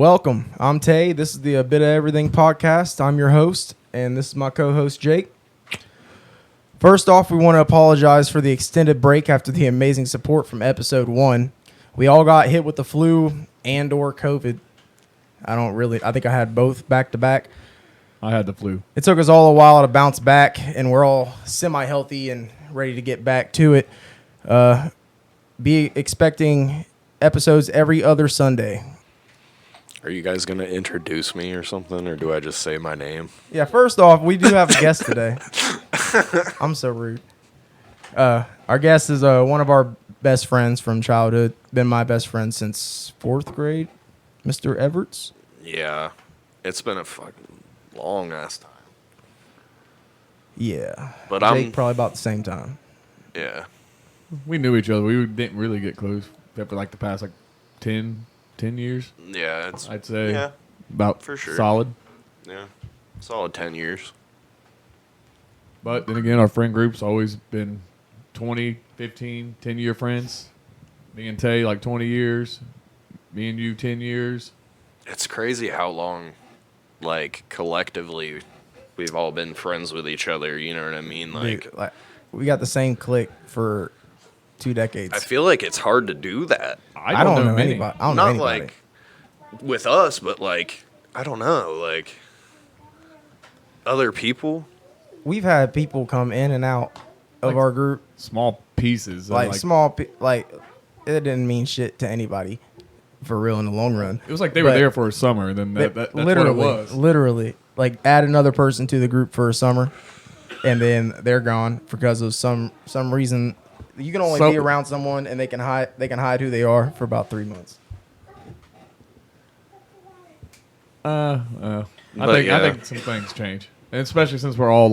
Welcome. I'm Tay. This is the A Bit of Everything podcast. I'm your host, and this is my co-host, Jake. First off, we want to apologize for the extended break after the amazing support from episode 1. We all got hit with the flu and or COVID. I think I had both back to back. I had the flu. It took us all a while to bounce back, and we're all semi-healthy and ready to get back to it. Be expecting episodes every other Sunday. Are you guys going to introduce me or something, or do I just say my name? Yeah, first off, we do have a guest today. I'm so rude. Our guest is one of our best friends from childhood. Been my best friend since 4th grade, Mr. Everts. Yeah, it's been a fucking long-ass time. Yeah. But Jake, probably about the same time. Yeah. We knew each other. We didn't really get close except for like the past 10 years. Yeah, I'd say. Yeah, about for sure. Solid. Yeah, solid 10 years. But then again, our friend group's always been 20, 15, 10-year friends. Me and Tay, 20 years. Me and you, 10 years. It's crazy how long, collectively, we've all been friends with each other. You know what I mean? Dude, we got the same clique for 2 decades. I feel like it's hard to do that. I don't know anybody. I don't know anybody. Not with us, but I don't know, other people. We've had people come in and out of our group. Small pieces. It didn't mean shit to anybody for real in the long run. It was like they were there for a summer, and then that's what it was. Literally, add another person to the group for a summer, and then they're gone because of some reason. You can only be around someone, and they can hide who they are for about 3 months. I think some things change, and especially since we're all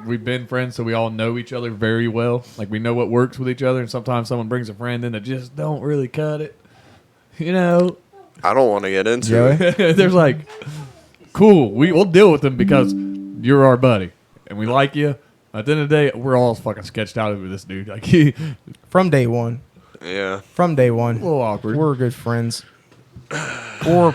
we've been friends, so we all know each other very well. We know what works with each other, and sometimes someone brings a friend in that just don't really cut it. You know, I don't want to get into it. There's cool. We'll deal with them because you're our buddy, and we like you. At the end of the day, we're all fucking sketched out over this dude. From day one. Yeah. From day one. A little awkward. We're good friends. Or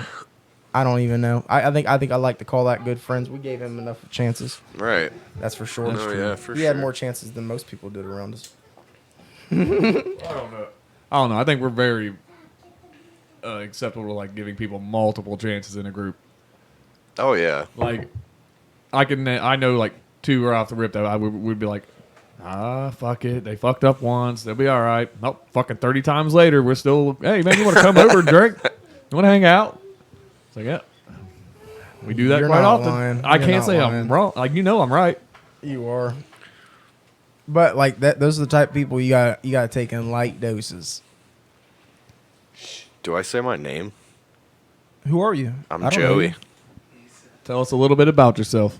I don't even know. I think I like to call that good friends. We gave him enough chances. Right. That's for sure. Oh, yeah, for sure. We had more chances than most people did around us. I don't know. I think we're very acceptable to giving people multiple chances in a group. Oh yeah. I know 2 are off the rip that we'd be fuck it. They fucked up once. They'll be all right. Nope. Fucking 30 times later, we're still, hey, man, you want to come over and drink? You want to hang out? It's yeah. We do that You're quite not often. lying. I You're can't not say lying. I'm wrong. I'm right. You are. But those are the type of people you gotta take in light doses. Do I say my name? Who are you? I'm I don't know Joey. you. Tell us a little bit about yourself.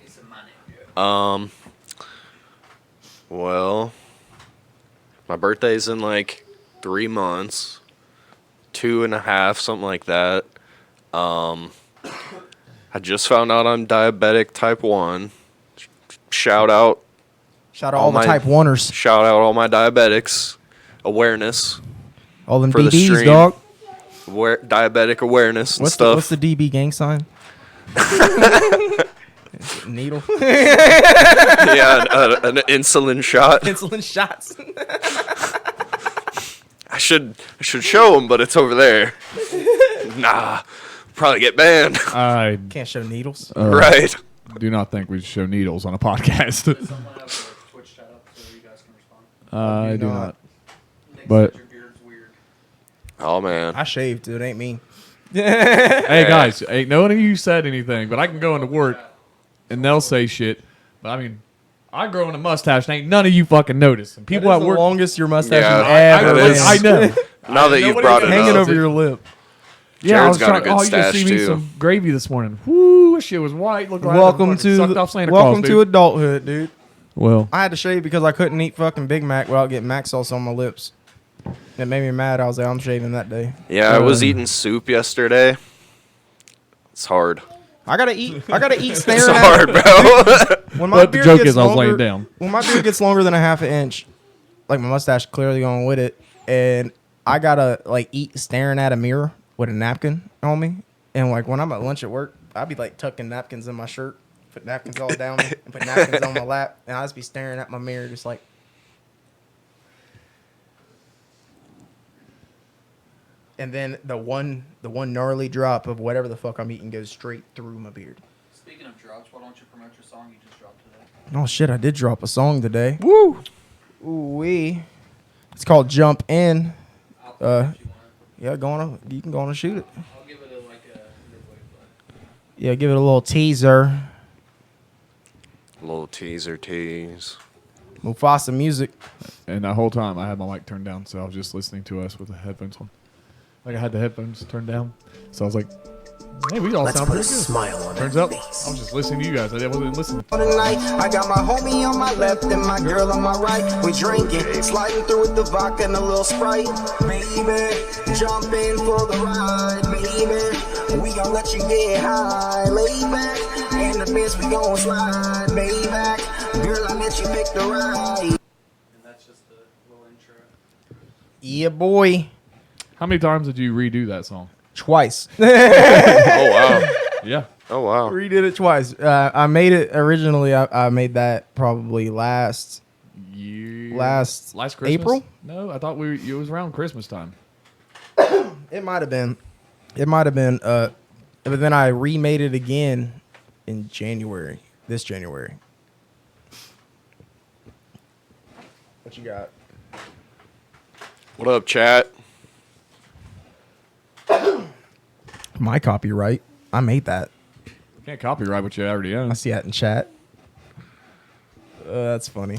Well, my birthday's in 3 months, 2.5, something like that. I just found out I'm diabetic type 1. Shout out all the type 1ers. Shout out all my diabetics. Awareness. All them for the DBs, stream. dog. Diabetic awareness and stuff. What's the DB gang sign? Needle. Yeah, an insulin shot. Insulin shots. I should show them, but it's over there. Nah, probably get banned. I Can't show needles. Right. do not think we should show needles on a podcast. Does someone have a Twitch chat up so you guys can respond? I do not. Nick But- said your beard's weird. Oh man. I shaved, dude. Ain't me. Hey guys, ain't none of you said anything, but I can go into work and they'll say shit. But I mean, I grow in a mustache and ain't none of you fucking notice. And people That at is work, the longest your mustache Yeah, has ever it is. I know. Now that you've Nobody brought it knows. hanging up. over your lip. Yeah, I was Jared's got a trying. good Oh, you just stash, see me too. some gravy this morning. Woo, shit was white. Looked like Welcome to sucked off Santa welcome Claus, to dude. adulthood, dude. Well, I had to shave because I couldn't eat fucking Big Mac without getting Mac sauce on my lips. It made me mad. I was like, I'm shaving that day. Yeah, I was eating soup yesterday. It's hard. I gotta eat It's staring hard, at bro. when my but the beard joke gets is I was laying longer- down. When my beard gets longer than a half an inch, like my mustache clearly going with it, and I gotta like eat staring at a mirror with a napkin on me. And like when I'm at lunch at work, I'd be like tucking napkins in my shirt, put napkins all down me, and put napkins on my lap, and I'd just be staring at my mirror, just like. And then the one gnarly drop of whatever the fuck I'm eating goes straight through my beard. Speaking of drops, why don't you promote your song you just dropped today? Oh shit! I did drop a song today. Woo! Ooh wee! It's called "Jump In." I'll play it if you want. Yeah, you can go on and shoot it. I'll give it a midway play. Yeah, give it a little teaser. Little teaser tease. Mufasa music. And that whole time, I had my mic turned down, so I was just listening to us with the headphones on. Like I had the headphones turned down, so I was like, "Hey, we all sound pretty good." Smile on Turns out, I was just listening to you guys. I wasn't listening. Tonight, I got my homie on my left and my girl on my right. We drinking, sliding through with the vodka and a little Sprite. Baby, jump in for the ride. Baby, we gon' let you get high. Lay back, in the Benz we gon' slide. Lay back, girl, I let you pick the ride. And that's just the little intro. Yeah, boy. How many times did you redo that song? Twice. Oh wow. Yeah. Oh wow. Redid it twice. I made it originally. I made that probably last Christmas? April? No, I thought it was around Christmas time. It might have been. But then I remade it again in January. This January. What you got? What up, chat? My copyright. I made that. Can't copyright what you already own. I see that in chat. That's funny.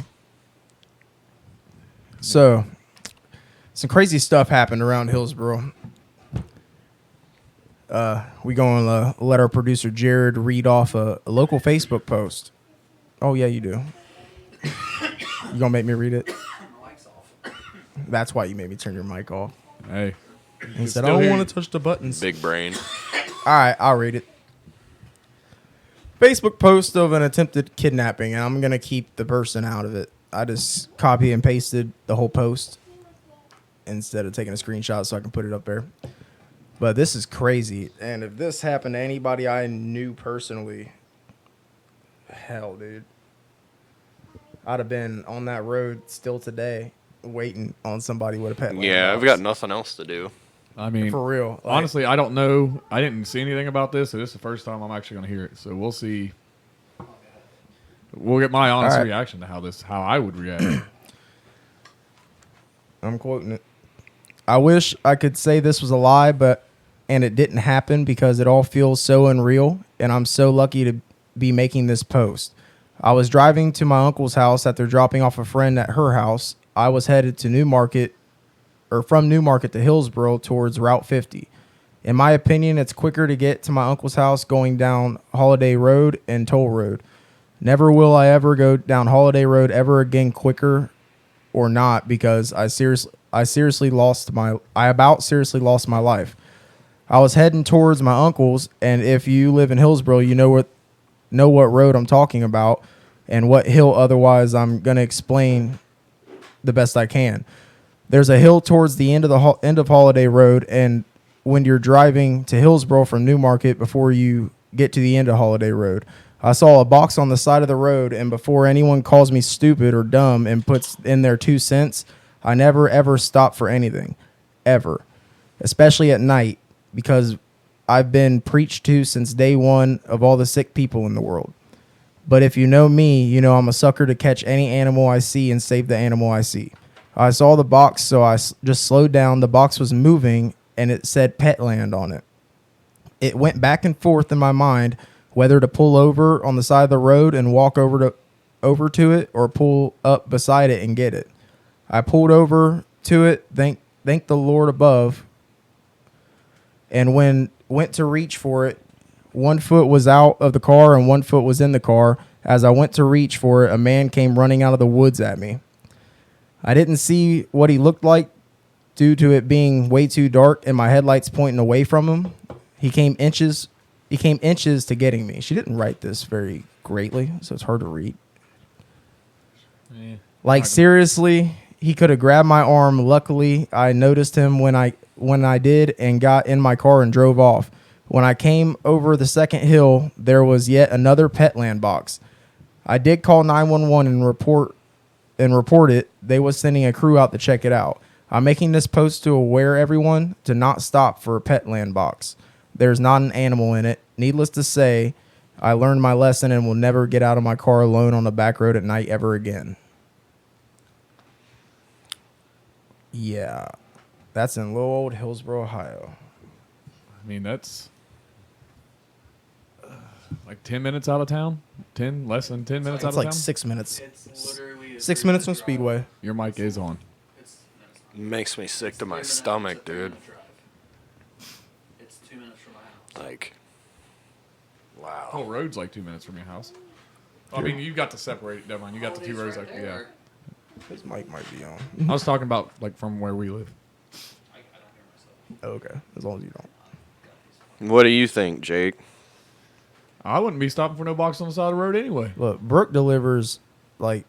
So, some crazy stuff happened around Hillsboro. We going to let our producer Jared read off a local Facebook post. Oh, yeah, you do. You gonna make me read it? My mic's off. That's why you made me turn your mic off. Hey. He said, still I don't hear want you. to touch the buttons. Big brain. All right, I'll read it. Facebook post of an attempted kidnapping, and I'm going to keep the person out of it. I just copy and pasted the whole post instead of taking a screenshot so I can put it up there. But this is crazy. And if this happened to anybody I knew personally, hell, dude. I'd have been on that road still today waiting on somebody with a pet. Yeah, I've got nothing else to do. I mean, For real. Like, honestly, I don't know. I didn't see anything about this, so this is the first time I'm actually going to hear it. So we'll see. We'll get my honest All right. reaction to how I would react. I'm quoting it. I wish I could say this was a lie, and it didn't happen because it all feels so unreal, and I'm so lucky to be making this post. I was driving to my uncle's house after dropping off a friend at her house. I was headed to from Newmarket to Hillsboro towards Route 50. In my opinion, it's quicker to get to my uncle's house going down Holiday Road and Toll Road. Never will I ever go down Holiday Road ever again, quicker or not, because I seriously lost my life. I was heading towards my uncle's, and if you live in Hillsboro, you know what road I'm talking about and what hill. Otherwise, I'm going to explain the best I can. There's a hill towards the end of Holiday Road, and when you're driving to Hillsboro from Newmarket before you get to the end of Holiday Road, I saw a box on the side of the road, and before anyone calls me stupid or dumb and puts in their 2 cents, I never ever stop for anything, ever, especially at night, because I've been preached to since day one of all the sick people in the world. But if you know me, you know I'm a sucker to catch any animal I see and save the animal I see. I saw the box, so I just slowed down. The box was moving, and it said Petland on it. It went back and forth in my mind whether to pull over on the side of the road and walk over to it or pull up beside it and get it. I pulled over to it, thank the Lord above, and when went to reach for it, 1 foot was out of the car and 1 foot was in the car. As I went to reach for it, a man came running out of the woods at me. I didn't see what he looked like due to it being way too dark and my headlights pointing away from him. He came inches to getting me. She didn't write this very greatly, so it's hard to read. Like, seriously, he could have grabbed my arm. Luckily, I noticed him when I did and got in my car and drove off. When I came over the second hill, there was yet another Petland box. I did call 911 and report it. They was sending a crew out to check it out. I'm making this post to aware everyone to not stop for a Petland box. There's not an animal in it. Needless to say, I learned my lesson and will never get out of my car alone on the back road at night ever again. Yeah, that's in little old Hillsboro, Ohio. I mean, that's like 10 minutes out of town. Less than 10 minutes out It's of like town. 6 minutes. It's literally 6 minutes from Speedway. Your mic is on. It's Makes me sick to 2 my minutes, stomach, it's a dude. 3-minute drive. It's 2 minutes from my house. Like, Whole wow. road's like 2 minutes from your house. I mean, you got to separate. Never mind. You got the Oh, it two is roads. right Like, yeah. there. His mic might be on. I was talking about like from where we live. I don't hear myself. Okay, as long as you don't. What do you think, Jake? I wouldn't be stopping for no box on the side of the road anyway. Look, Brooke delivers like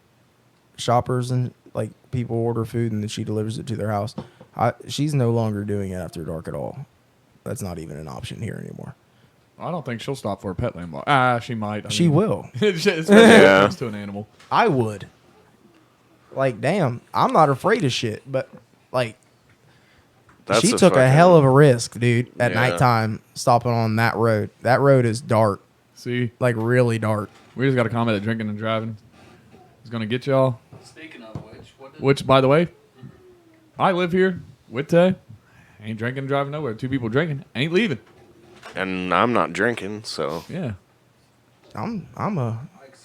shoppers and like people order food and then she delivers it to their house. She's no longer doing it after dark at all. That's not even an option here anymore. I don't think she'll stop for a Petland box. She might. I She mean, will. especially Yeah. next to an animal. I would. Like, damn, I'm not afraid of shit, but like, That's she took a fucking- hell of a risk, dude, at Yeah. nighttime stopping on that road. That road is dark, See, like really dark. we just got a comment that drinking and driving is going to get y'all. Speaking of which, what did Which, by the way, I live here with Tay. Ain't drinking and driving nowhere. 2 people drinking. Ain't leaving. And I'm not drinking, so Yeah. I'm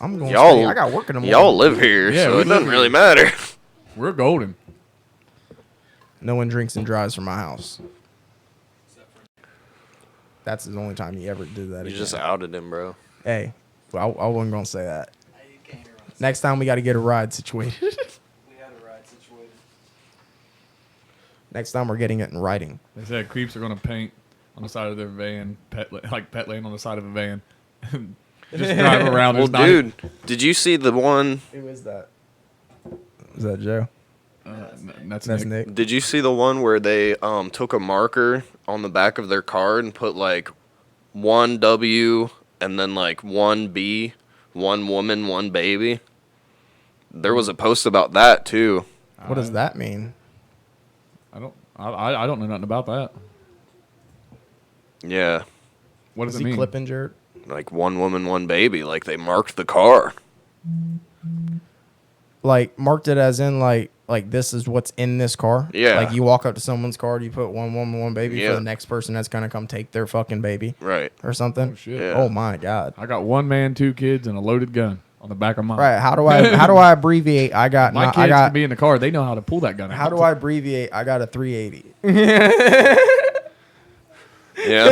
going. y'all. I got work in the morning. Y'all live here, Yeah, so we it doesn't live really here. matter. We're golden. No one drinks and drives from my house. That's the only time he ever did that. You again. just outed him, bro. Hey, well, I wasn't gonna say that. you can't hear myself. Next time we got to get a ride situated. We had a ride situated. Next time we're getting it in writing. They said creeps are going to paint on the side of their van, pet lane on the side of a van. Just drive around. Well, There's not- dude, did you see the one? Who is that? Is that Joe? That's That's Nick. Nick. Did you see the one where they took a marker on the back of their card and put like 1W and then like 1B, 1 woman, 1 baby? There was a post about that too. What does that mean? I don't know nothing about that. Yeah, What does Is it he mean? clipping Jared? like 1 woman, 1 baby. Like they marked the car. Like marked it as in like this is what's in this car. Yeah. Like you walk up to someone's car, you put 1 woman, 1 baby Yeah. for the next person that's gonna come take their fucking baby Right. or something. Oh, shit. Yeah. Oh my god. I got 1 man, 2 kids, and a loaded gun on the back of mine. Right. How do I abbreviate? I got My kids I can got. be in the car. They know how to pull that gun out. How do I abbreviate? I got a 380. Yeah.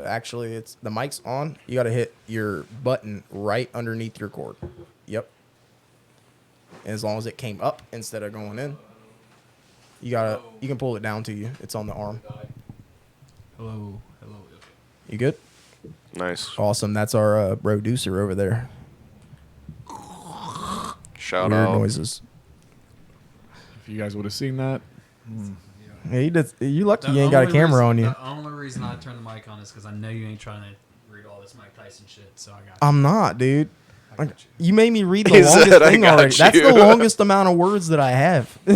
Actually, it's the mic's on. You got to hit your button right underneath your cord. Yep. And as long as it came up instead of going in, you can pull it down to you. It's on the arm. Hello. You good? Nice. Awesome. That's our producer over there. Shout Weird out. noises. If you guys would have seen that, Yeah, you did. You lucky you ain't got a camera on you. The only reason I turned the mic on is because I know you ain't trying to read all this Mike Tyson shit. So I got. I'm not, dude. I got you. You made me read the He longest said, "I thing got already. That's you." the longest amount of words that I have. all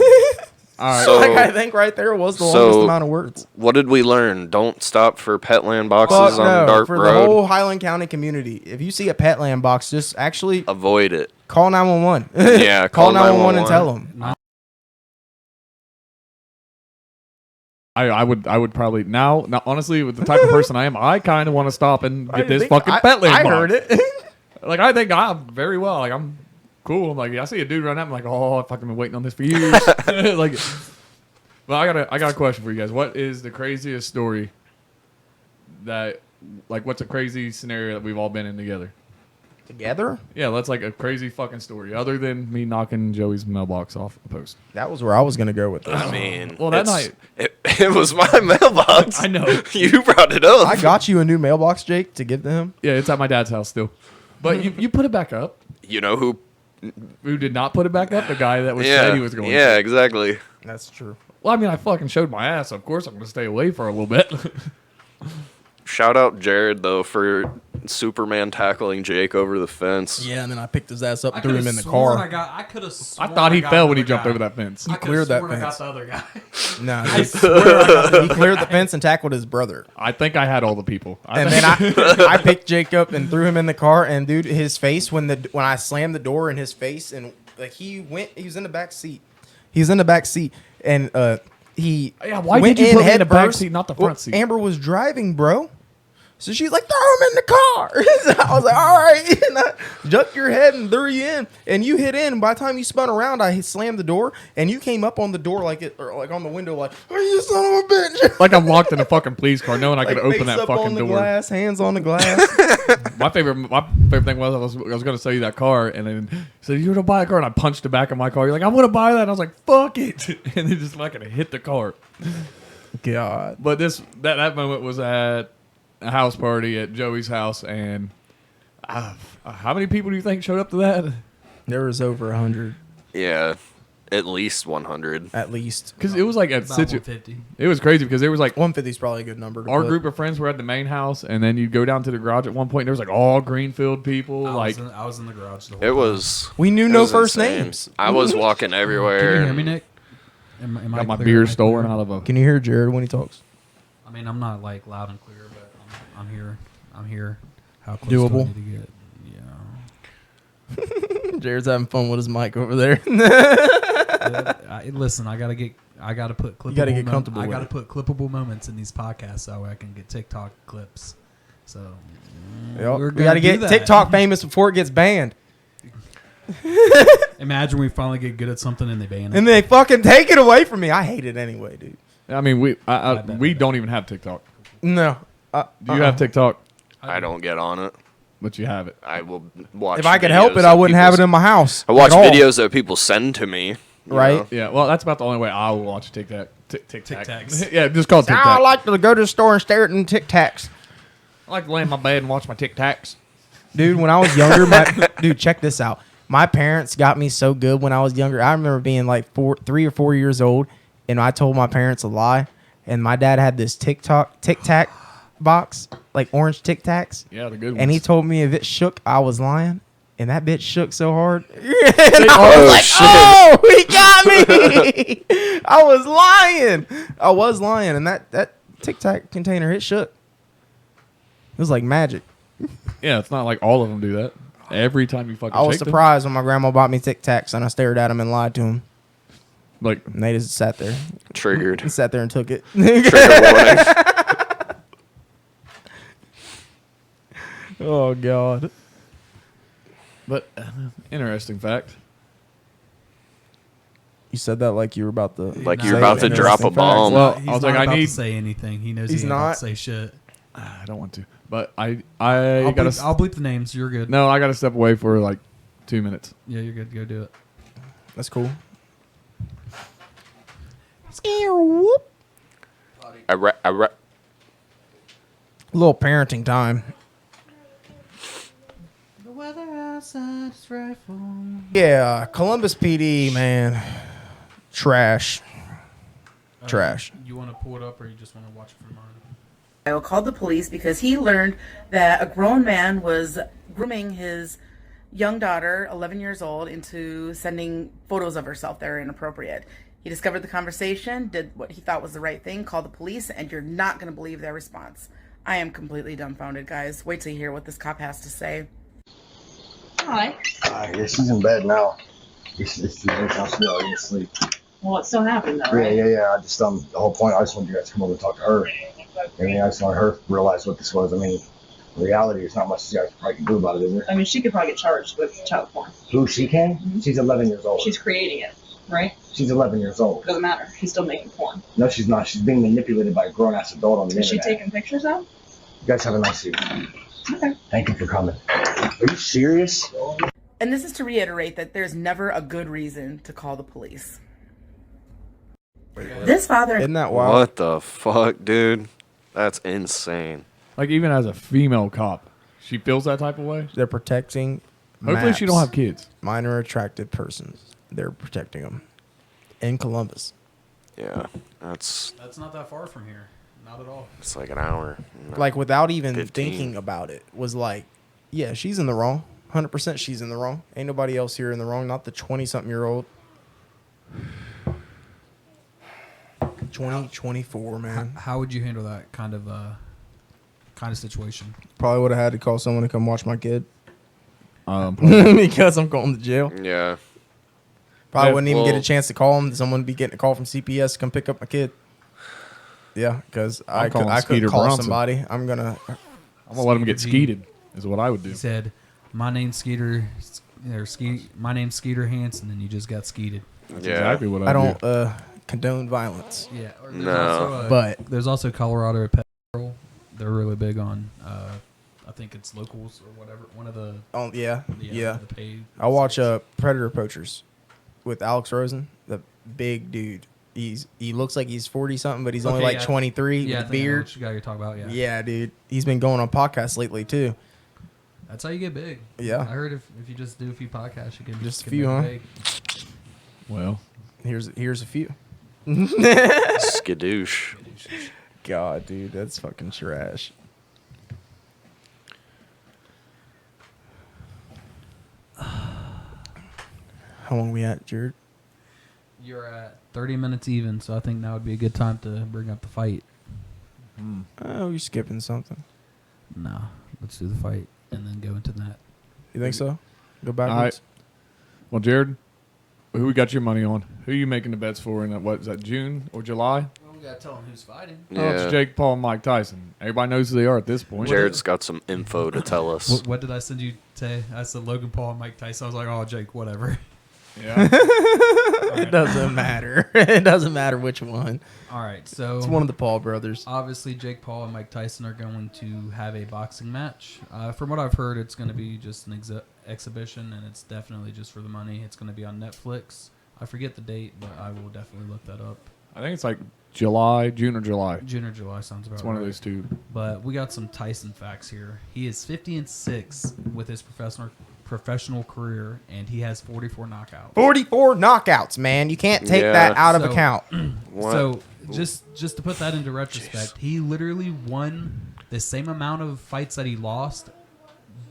right. So- Like I think right there was the So- longest amount of words. What did we learn? Don't stop for Petland boxes Fuck on no, the dark for the road. whole Highland County community. If you see a Petland box, just actually Avoid it. call 911. Yeah, call call 911 and 911. tell them. I would probably now honestly with the type of person I am, I kind of want to stop and get this fucking pet land I box. heard it. Like I think I'm very well. Like I'm cool. I'm like I see a dude run up. I'm like, oh, I've fucking been waiting on this for years. Like, well, I got a question for you guys. What is the craziest story that like what's a crazy scenario that we've all been in together? Together? Yeah, that's like a crazy fucking story. Other than me knocking Joey's mailbox off a post. That was where I was gonna go with this. I mean, Well, that it's- night- it was my mailbox. I know. You brought it up. I got you a new mailbox, Jake, to give to him. Yeah, it's at my dad's house still. But you put it back up. You know who Who did not put it back up? The guy that was Yeah, said he was going yeah, to. exactly. That's true. Well, I mean, I fucking showed my ass. So of course, I'm going to stay away for a little bit. Shout out Jared though for Superman tackling Jake over the fence. Yeah, and then I picked his ass up I and threw could've him in the sworn car. I could have. I thought he fell when he jumped over that fence. I cleared that I got fence. the other guy. No, I swear he cleared the fence and tackled his brother. I think I had all the people. And then I picked Jake up and threw him in the car. And dude, his face when I slammed the door in his face and like he was in the back seat. He's in the back seat and he why went did you in put me in the head back first. seat, not the Well, front seat? Amber was driving, bro. So she's like, throw him in the car. So I was like, all right. And I jumped your head and threw you in. And you hit in. And by the time you spun around, I slammed the door. And you came up on the door or like on the window like, oh, you son of a bitch. Like I'm locked in a fucking police car, knowing I could open face that up fucking on the door. glass, hands on the glass. My favorite thing was I was going to sell you that car, and then he said, "You want to buy a car?" And I punched the back of my car. You're like, "I want to buy that." And I was like, "Fuck it!" And then just like hit the car. God. But that moment was at a house party at Joey's house, and how many people do you think showed up to that? There was over 100 Yeah, at least 100. at least. Because it was like at About Situ. 150. It was crazy because there was like 150 is probably a good number. To our put. group of friends were at the main house, and then you'd go down to the garage at one point. And there was like all Greenfield people, I like was in the garage the whole It time. was. We knew it no was first insane. names. I was walking everywhere. Can you hear and- me, Nick? Am I got my clear? beer Am I stolen clear? out of a. Can you hear Jared when he talks? I mean, I'm not like loud and clear, but I'm here. I'm here. How close Doable. do I need to get? Yeah. Jared's having fun with his mic over there. Listen, I gotta put clippable. gotta get comfortable I with gotta it. put clippable moments in these podcasts so I can get TikTok clips. So Yep. we're We got to gonna get do that. TikTok famous before it gets banned. Imagine we finally get good at something and they ban it. And they fucking take it away from me. I hate it anyway, dude. I mean, we bet. we don't even have TikTok. No. Do you have TikTok? I don't get on it. But you have it. I will watch. If I could videos help it, that I wouldn't have it people- in my house. I watch at all. videos that people send to me. you Right. know? Yeah, well, that's about the only way I will watch TikTok. Tic-tacs. Yeah, just call it TikTok. I like to go to the store and stare at them Tic Tacs. I like to lay in my bed and watch my TikToks. Dude, when I was younger, dude, check this out. My parents got me so good when I was younger. I remember being like 3 or 4 years old, and I told my parents a lie. And my dad had this Tic Tac box, like orange Tic Tacs. Yeah, the good ones. And he told me if it shook, I was lying. And that bitch shook so hard. And Oh, like, shit. oh, he got me. I was lying. And that Tic Tac container, it shook. It was like magic. Yeah, it's not like all of them do that. Every time you fucking I was shake them. surprised when my grandma bought me Tic Tacs and I stared at them and lied to them. Like, And they just sat there. Triggered. And sat there and took it. Trigger warning. Oh, God. but interesting fact. You said that like you were about to... Like Nah, you're say about to interesting drop a facts. bomb. Well, He's I was not like, I about need. to say anything. He knows He's he ain't about not. to say shit. I don't want to, but I I'll gotta. bleep the names. You're good. No, I gotta step away for like 2 minutes. Yeah, you're good. Go do it. That's cool. Whoop. A Little parenting time. The weather outside is frightful. Yeah, Columbus PD, man. Trash. Trash. You want to pull it up, or you just want to watch it from mine? Ohio called the police because he learned that a grown man was grooming his young daughter, 11 years old, into sending photos of herself that are inappropriate. He discovered the conversation, did what he thought was the right thing, called the police, and you're not going to believe their response. I am completely dumbfounded, guys. Wait till you hear what this cop has to say. Hi. Yeah, she's in bed now. It's she's already asleep. Well, it still happened though, right? Yeah. I just the whole point. I just wanted you guys to come over and talk to her. I mean, I just want her to realize what this was. I mean, in reality, there's not much you guys probably can do about it, is there? I mean, she could probably get charged with child porn. Who she can? Mhm. She's 11 years old. She's creating it, right? She's 11 years old. Doesn't matter. She's still making porn. No, she's not. She's being manipulated by a grown-ass adult on the Is she internet. taking pictures of? You guys have a nice evening. Okay. Thank you for coming. Are you serious? And this is to reiterate that there's never a good reason to call the police. This father... Isn't that wild? What the fuck, dude? That's insane. Like even as a female cop, she feels that type of way. They're protecting Hopefully she don't Maps. have kids. Minor attracted persons. They're protecting them in Columbus. Yeah, that's not that far from here. Not at all. it's like an hour. Like without even 15. thinking about it, was like, yeah, she's in the wrong. 100% she's in the wrong. Ain't nobody else here in the wrong. Not the 20-something-year-old. 24, man. How would you handle that kind of situation? Probably would have had to call someone to come watch my kid Probably. because I'm going to jail. Yeah, Probably Yeah, wouldn't even get a well- chance to call him. Someone would be getting a call from CPS to come pick up my kid. Yeah, because I calling could Skeeter call Bronson. somebody. I'm gonna. I'm gonna let him get Skeeter skeeted. Is what I would do. He said, "My name's Skeeter. My name's Skeeter Hansen, and you just got skeeted." That's Yeah. exactly what I I don't do. condone violence. Yeah. Or No. Also, But- there's also Colorado Pet Patrol. They're really big on. I think it's locals or whatever. One of the Oh yeah, yeah. The paid I watch sites. Predator Poachers with Alex Rosen, the big dude. He looks like he's 40 something, but he's only Okay, like yeah. 23 Yeah, I with a think I know beard. which guy you're talking about. Yeah. Yeah, dude. He's been going on podcasts lately too. That's how you get big. Yeah. I heard if you just do a few podcasts, you can Just a get few, huh? big. Well, Here's a few. skadoosh. God, dude, that's fucking trash. How long we at, Jared? You're at 30 minutes even, so I think now would be a good time to bring up the fight. Oh, you're skipping something. No, let's do the fight and then go into that. You think so? Go all backwards. right. Well, Jared, who we got your money on? Who you making the bets for? In what is that? June or July? Well, we gotta tell them who's fighting. Oh, Yeah, it's Jake Paul and Mike Tyson. Everybody knows who they are at this point. Jared's got some info to tell us. What did I send you today? I said Logan Paul and Mike Tyson. I was like, oh, Jake, whatever. Yeah. It doesn't matter. It doesn't matter which one. All right, so It's one of the Paul brothers. obviously Jake Paul and Mike Tyson are going to have a boxing match. From what I've heard, it's going to be just an exhibition, and it's definitely just for the money. It's going to be on Netflix. I forget the date, but I will definitely look that up. I think it's like July, June or July. June or July sounds about It's one right. of those two. But we got some Tyson facts here. He is 50-6 with his professional career, and he has 44 knockouts. 44 knockouts, man. You can't take Yeah. that out of So- account. What? So just to put that into retrospect, he literally won the same amount of fights that he lost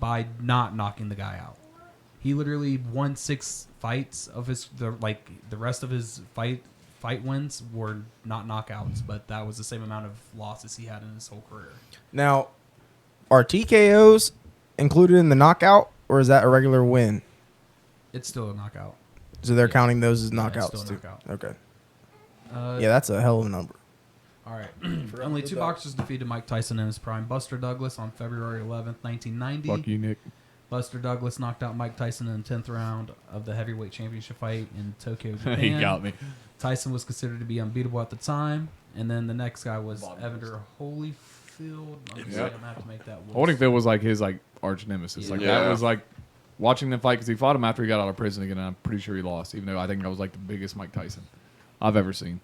by not knocking the guy out. He literally won 6 fights of the rest of his fight wins were not knockouts, but that was the same amount of losses he had in his whole career. Now, are TKOs included in the knockout, or is that a regular win? It's still a knockout. So they're Yeah. counting those as Yeah, it's knockouts still a too. knockout. Okay. Uh, Yeah, that's a hell of a number. All right. Only 2 boxers defeated Mike Tyson in his prime. Buster Douglas on February 11th, 1990. Fuck you, Nick. Buster Douglas knocked out Mike Tyson in the 10th round of the heavyweight championship fight in Tokyo, Japan. He got me. Tyson was considered to be unbeatable at the time. And then the next guy was Evander Holyfield. I'm going to have to make that work. Holyfield was like his arch nemesis. Like Yeah. that was like watching them fight because he fought him after he got out of prison again. And I'm pretty sure he lost, even though I think that was like the biggest Mike Tyson I've ever seen.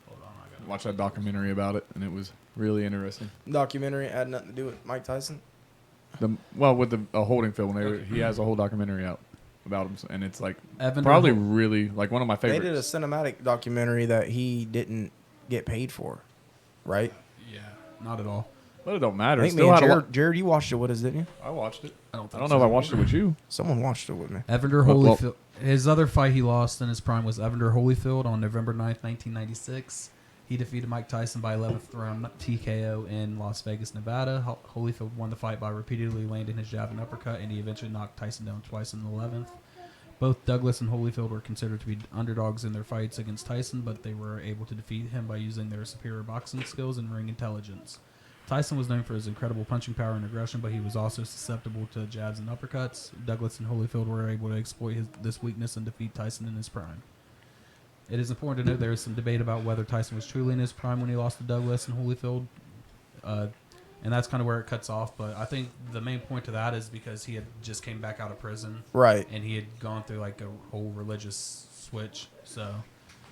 Hold on, I got Watched that documentary about it, and it was really interesting. Documentary had nothing to do with Mike Tyson. With the Holyfield, when he has a whole documentary out about him, and it's like Evander probably Hol- really like one of my They favorites. did a cinematic documentary that he didn't get paid for, right? Yeah, not at all. But it don't I matter. It think me still and had a lot. Jared, you watched it with us, didn't you? I watched it. I don't I think don't so. know if I watched it with you. Someone watched it with me. Evander Well- Holyfield. His other fight he lost in his prime was Evander Holyfield on November 9th, 1996. He defeated Mike Tyson by 11th round TKO in Las Vegas, Nevada. Holyfield won the fight by repeatedly landing his jab and uppercut, and he eventually knocked Tyson down twice in the 11th. Both Douglas and Holyfield were considered to be underdogs in their fights against Tyson, but they were able to defeat him by using their superior boxing skills and ring intelligence. Tyson was known for his incredible punching power and aggression, but he was also susceptible to jabs and uppercuts. Douglas and Holyfield were able to exploit this weakness and defeat Tyson in his prime. It is important to note there is some debate about whether Tyson was truly in his prime when he lost to Douglas and Holyfield, and that's kind of where it cuts off. But I think the main point to that is because he had just came back out of prison, Right. and he had gone through like a whole religious switch. So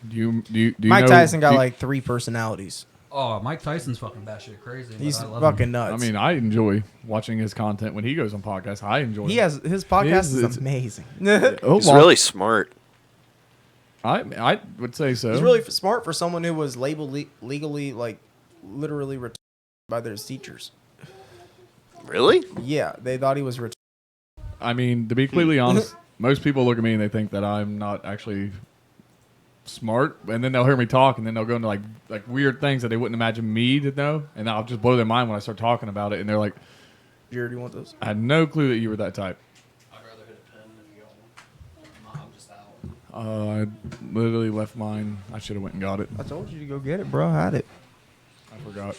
Do you Mike know- Tyson got do you- like 3 personalities. Oh, Mike Tyson's fucking batshit crazy. He's but I love fucking him. nuts. I mean, I enjoy watching his content when he goes on podcasts. I enjoy. he it. has his podcast It's- is amazing. Oh, He's well, really smart. I would say so. He's really smart for someone who was labeled legally, like, literally retarded by their teachers. Really? Yeah, they thought he was retarded. I mean, to be completely honest, most people look at me and they think that I'm not actually smart, and then they'll hear me talk, and then they'll go into like weird things that they wouldn't imagine me to know, and I'll just blow their mind when I start talking about it, and they're like, Jared, you want those? "I had no clue that you were that type." I'd rather hit a pen if you got one. I'm just out. I literally left mine. I should have went and got it. I told you to go get it, bro. I had it. I forgot.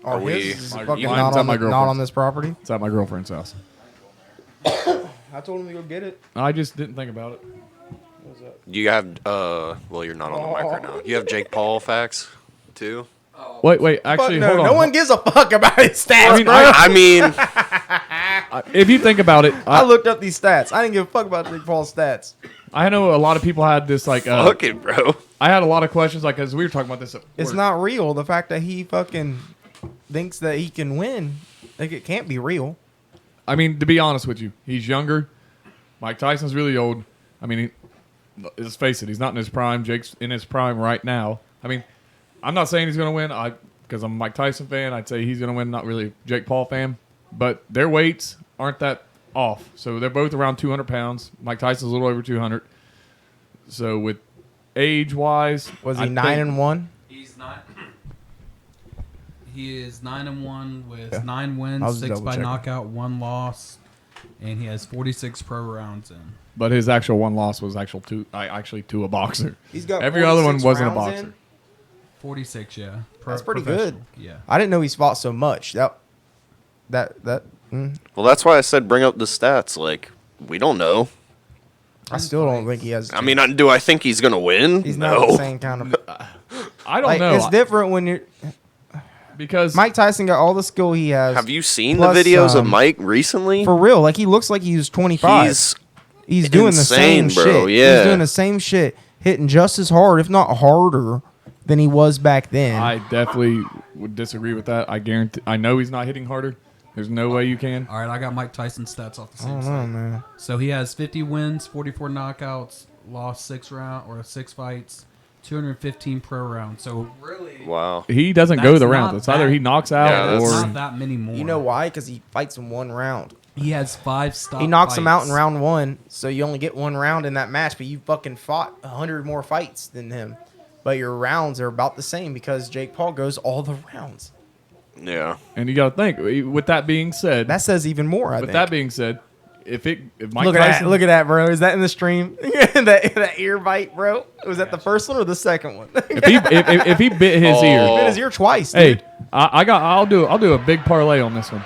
Are we- his is are fucking you- not Mine's at on, my not girlfriend's. on this property? It's at my girlfriend's house. I told him to go get it. I just didn't think about it. You have well, you're not on the mic right now. You have Jake Paul facts too. Wait. Actually, Fuck hold no, on. no one gives a fuck about his stats, I mean, bro. I mean, If you think about it, I looked up these stats. I didn't give a fuck about Jake Paul's stats. I know a lot of people had this like. fuck it, bro. I had a lot of questions like as we were talking about this. At It's work. not real. The fact that he fucking thinks that he can win, like it can't be real. I mean, to be honest with you, he's younger. Mike Tyson's really old. I mean, let's face it, he's not in his prime. Jake's in his prime right now. I mean, I'm not saying he's going to win because I'm a Mike Tyson fan. I'd say he's going to win, not really a Jake Paul fan. But their weights aren't that off. So they're both around 200 pounds. Mike Tyson's a little over 200. So with age-wise... Was he I 9-1? He's not. He is 9-1 with 9 I wins, was 6 double by checking. knockout, 1 loss, and he has 46 pro rounds in. But his actual one loss was actually to a boxer. He's got Every other one 46 wasn't a rounds boxer. in? 46, yeah. That's pretty good. Professional, Yeah. I didn't know he's fought so much. That. Well, that's why I said bring up the stats. Like, we don't know. I still don't think he has. I mean, do I think he's gonna win? he's no. not the same kind of. I don't Like, know. it's different when you're. Because Mike Tyson got all the skill he has. Have you seen Plus, the videos of um, Mike recently? For real, like he looks like he's 25. He's doing the same insane, bro, shit. yeah. He's doing the same shit, hitting just as hard, if not harder, than he was back then. I definitely would disagree with that. I guarantee. I know he's not hitting harder. There's no way you can. All right, I got Mike Tyson's stats off the I same don't know, site. man. So he has 50 wins, 44 knockouts, lost 6 fights, 215 pro rounds. So really, Wow. He doesn't go That's the not rounds. It's either bad. he knocks out Yeah, that's- it's or not that many more. You know why? Because he fights in one round. He has 5 stop. He knocks him out in fights. round 1, so you only get 1 round in that match, but you fucking fought 100 more fights than him. But your rounds are about the same because Jake Paul goes all the rounds. Yeah. and you got to think. With that being said, That says even more, I with think. that being said, if Mike Look at Tyson, that! Look at that, bro. Is that in the stream? that ear bite, bro. Was that the first one or the second one? if he bit his Oh. ear, Bit his ear twice. hey, Dude. I'll do a big parlay on this one.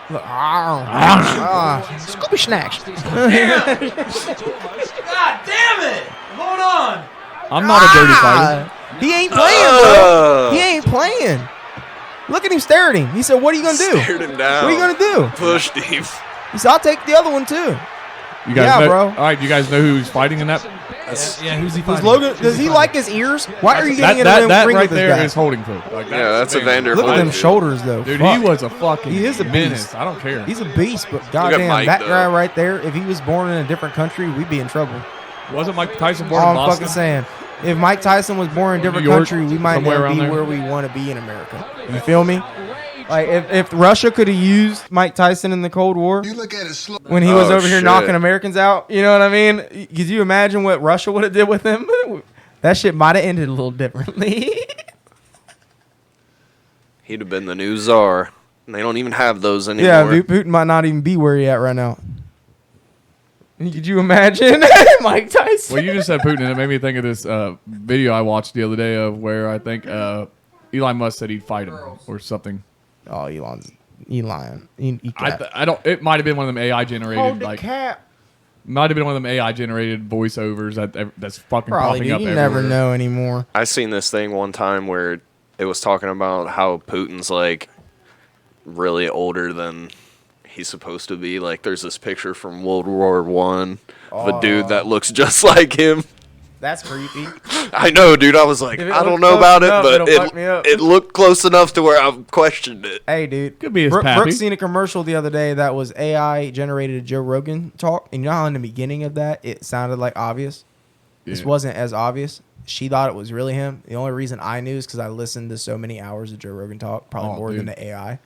Look, Scooby snacks. God damn it! Hold on. I'm not a dirty fighter. He ain't playing, bro. He ain't playing. Look at him stare at him. He said, "What are you gonna do? Stared him down. What are you gonna do?" Pushed him. He said, "I'll take the other one too." You guys Yeah, know, bro. All right, you guys know who's fighting in that? Yeah, who's he Does fighting? Logan? Does he like his ears? Why are you getting in a that ring right with this there guy? is holding foot. Like, Yeah, that's Evander Look at them Holyfield. shoulders, though. Dude, Fuck. he was a fucking He is a menace. beast. I don't care. He's a beast, but goddamn, Mike, that though. guy right there. If he was born in a different country, we'd be in trouble. Wasn't Mike Tyson born All in I'm Boston? fucking saying. If Mike Tyson was born in a different New York, country, we might somewhere never around be there. where we want to be in America. You feel me? Like if Russia could have used Mike Tyson in the Cold War when he was Oh, over here shit. knocking Americans out, you know what I mean? Could you imagine what Russia would have did with him? That shit might have ended a little differently. He'd have been the new czar. And they don't even have those anymore. Yeah, Putin might not even be where he at right now. Could you imagine Mike Tyson? Well, you just said Putin, and it made me think of this video I watched the other day of where I think Elon Musk said he'd fight him or something. Oh, Elon's Elon. He cap. I don't. It might have been one of them AI generated Hold the like. cap. Might have been one of them AI generated voiceovers that's fucking Probably, popping dude. up You everywhere. never know anymore. I seen this thing one time where it was talking about how Putin's like really older than he's supposed to be. Like there's this picture from World War I of a dude that looks just like him. That's creepy. I know, dude. I was like, If it I don't looked know close about it, enough, but it'll fuck me up. it looked close enough to where I questioned it. Hey, dude. Could be his Brooke pappy. seen a commercial the other day that was AI generated Joe Rogan talk. And you know how in the beginning of that, it sounded like obvious? This Yeah. wasn't as obvious. She thought it was really him. The only reason I knew is because I listened to so many hours of Joe Rogan talk, probably Oh, more dude. than the AI.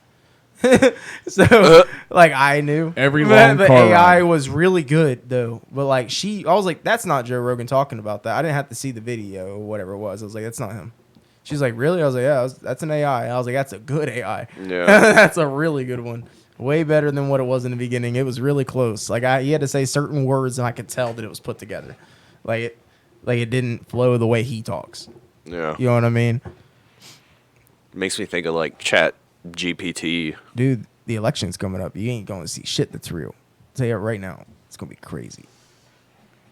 So, like, I knew. Every But long the car AI ride. was really good, though. But, like, I was like, that's not Joe Rogan talking about that. I didn't have to see the video or whatever it was. I was like, that's not him. She's like, really? I was like, yeah, that's an AI. I was like, that's a good AI. Yeah. That's a really good one. Way better than what it was in the beginning. It was really close. Like, he had to say certain words, and I could tell that it was put together. Like it didn't flow the way he talks. Yeah. You know what I mean? Makes me think of like Chat GPT. Dude, the election's coming up. You ain't going to see shit that's real. I'll tell you right now. It's going to be crazy.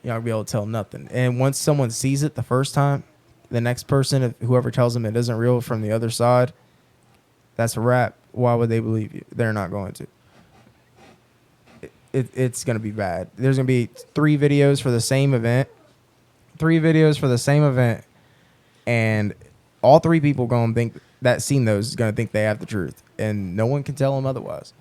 You're not going to be able to tell nothing. And once someone sees it the first time, the next person, whoever tells them it isn't real from the other side, that's a wrap. Why would they believe you? They're not going to. It's going to be bad. There's going to be 3 videos for the same event. 3 videos for the same event. And all 3 people going to think that seen those is going to think they have the truth. And no one can tell them otherwise.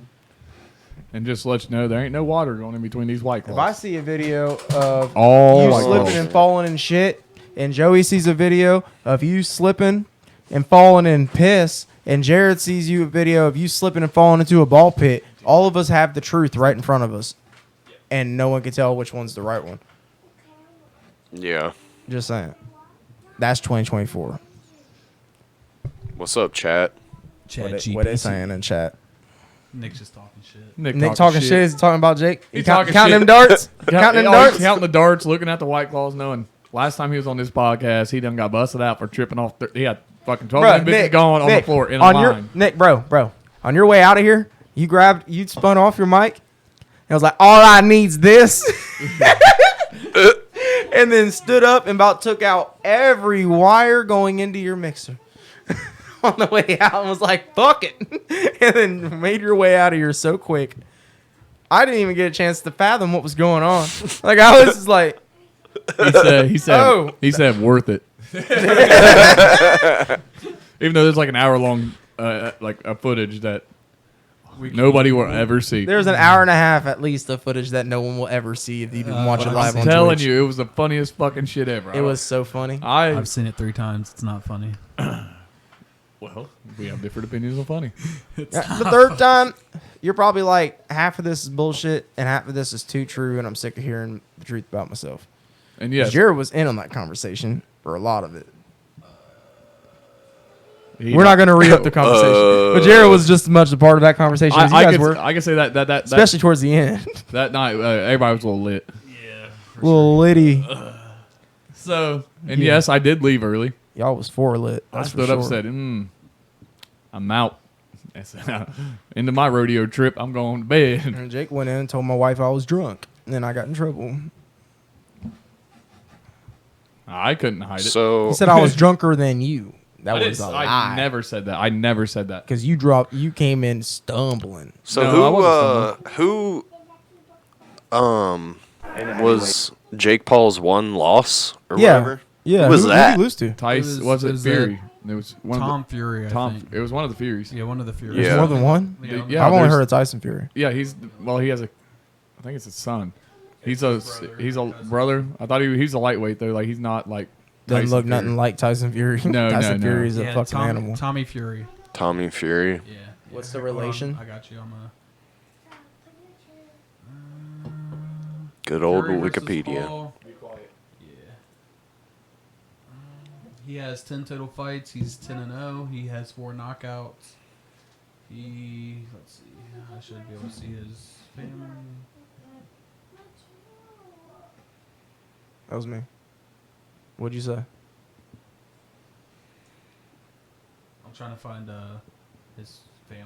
And just to let you know, there ain't no water going in between these white If I claws. see a video of All you white slipping claws. and falling in shit, and Joey sees a video of you slipping and falling in piss, and Jared sees you a video of you slipping and falling into a ball pit, all of us have the truth right in front of us. And no one can tell which one's the right one. Yeah. Just saying. That's 2024. What's up, Chat? What they saying in chat? Nick's just talking shit. Nick talking shit. Is he talking about Jake? He's Counting talking them shit. darts? Counting them darts? Counting the darts, looking at the white claws, knowing last time he was on this podcast, he done got busted out for tripping off. He had fucking 12 Bro, bitches Nick, going on the Nick, floor in a on line. Nick, bro, on your way out of here, you spun off your mic, and I was like, all I need's this, and then stood up and about took out every wire going into your mixer on the way out, and was like, fuck it, and then made your way out of here so quick. I didn't even get a chance to fathom what was going on. Like, I was just like, Oh. He said worth it. Even though there's like an hour long like a footage that nobody will ever see. there's an hour and a half at least of footage that no one will ever see if you didn't watch it live I'm on telling Twitch. you, it was the funniest fucking shit ever. It was so funny. I've seen it 3 times. It's not funny. Well, we have different opinions on funny. The third time, you're probably like, half of this is bullshit and half of this is too true, and I'm sick of hearing the truth about myself. And yes, Jared was in on that conversation for a lot of it. he- We're not going to re up the conversation, but Jared was just as much a part of that conversation as you guys were, I can say that especially towards the end. that night everybody was a little lit. Little Liddy, So and yes, I did leave early. y'all was 4 lit. I That's for stood up and sure. said, I'm out. I said, into my rodeo trip. I'm going to bed. And Jake went in and told my wife I was drunk, and then I got in trouble. I couldn't hide it. So He said I was drunker than you. That I, was a didn't- lie. I never said that. I never said that. Because you came in stumbling. So No, I who was Jake Paul's one loss or Yeah. whatever? Yeah. Who was Who that? did he lose to? Tice It was it was, Fury? It was one Tom of Fury, I the Tom. think. It was one of the Furies. Yeah, one of the Furies. Yeah. There's more than one? Yeah, Yeah, I've only there's- heard of Tyson Fury. Yeah, he has a. I think it's his son. He's a brother. I thought he's a lightweight though. Like he's not like. Doesn't Tyson look Fury. nothing like Tyson Fury. No, Tyson no. Fury is a Yeah, fucking animal. Tommy Fury. Tommy Fury. Yeah. What's the Hold on, relation? I got you. I'm Good old Fury versus Wikipedia. Paul. Yeah. He has 10 total fights. He's 10-0. He has 4 knockouts. Let's see. I should be able to see his family. That was me. What'd you say? I'm trying to find his family.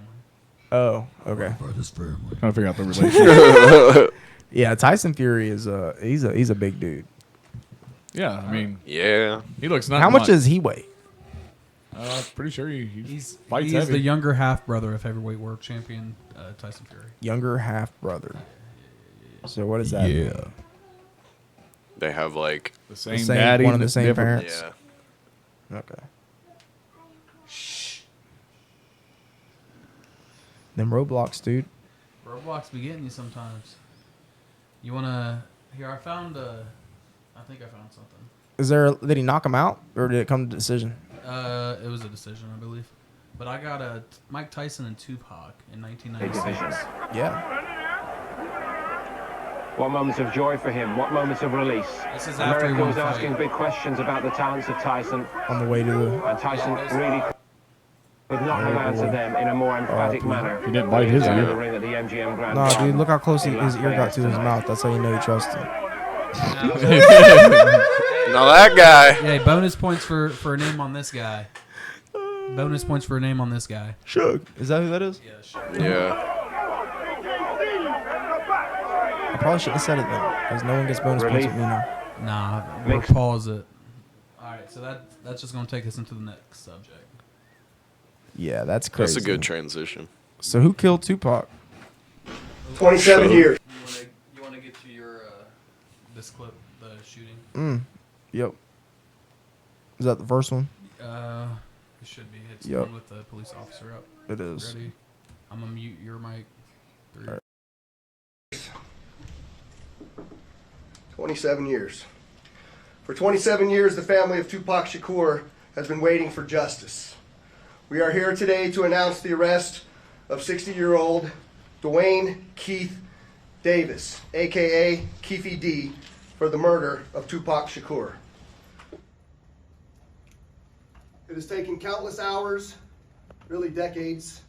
Oh, okay. Trying to figure out the relation. Yeah, Tyson Fury is he's a big dude. Yeah, I mean, Yeah. he looks not. How much does he weigh? Pretty sure he He's fights the heavy. younger half brother of heavyweight world champion Tyson Fury. Younger half brother. So what does that mean? They have like the same Same- daddy, one of the just same different- parents. yeah. Okay. Them Roblox, dude. Roblox be getting you sometimes. You wanna? Here, I found. I think I found something. Did he knock him out, or did it come to decision? It was a decision, I believe. But I got a Mike Tyson and Tupac in 1996. Yeah. What moments of joy for him? What moments of release? This is after he America won was the fight. asking big questions about the talents of Tyson, On the way to the. and Tyson really could not have answered them in a more emphatic manner. He didn't bite his In the ear. ring at the MGM Grand Nah, Final. dude, look how close his ear got to his mouth. That's how you know he trusts him. Now that guy. Yeah, bonus points for a name on this guy. Bonus points for a name on this guy. Shug. Is that who that is? Yeah, sure. Yeah. I probably shouldn't have said it then, because no one gets bonus points with me now. Nah, we'll pause it. All right, so that's just gonna take us into the next subject. Yeah, that's crazy. That's a good transition. So who killed Tupac? 27 years. You want to get to your this clip, the shooting? Yep. Is that the first one? It should be. It's Yep. the one with the police officer up. It is. Ready? I'm gonna mute your mic. 3. 27 years. For 27 years, the family of Tupac Shakur has been waiting for justice. We are here today to announce the arrest of 60-year-old Dwayne Keith Davis, a.k.a. Keefy D, for the murder of Tupac Shakur. It has taken countless hours, really decades,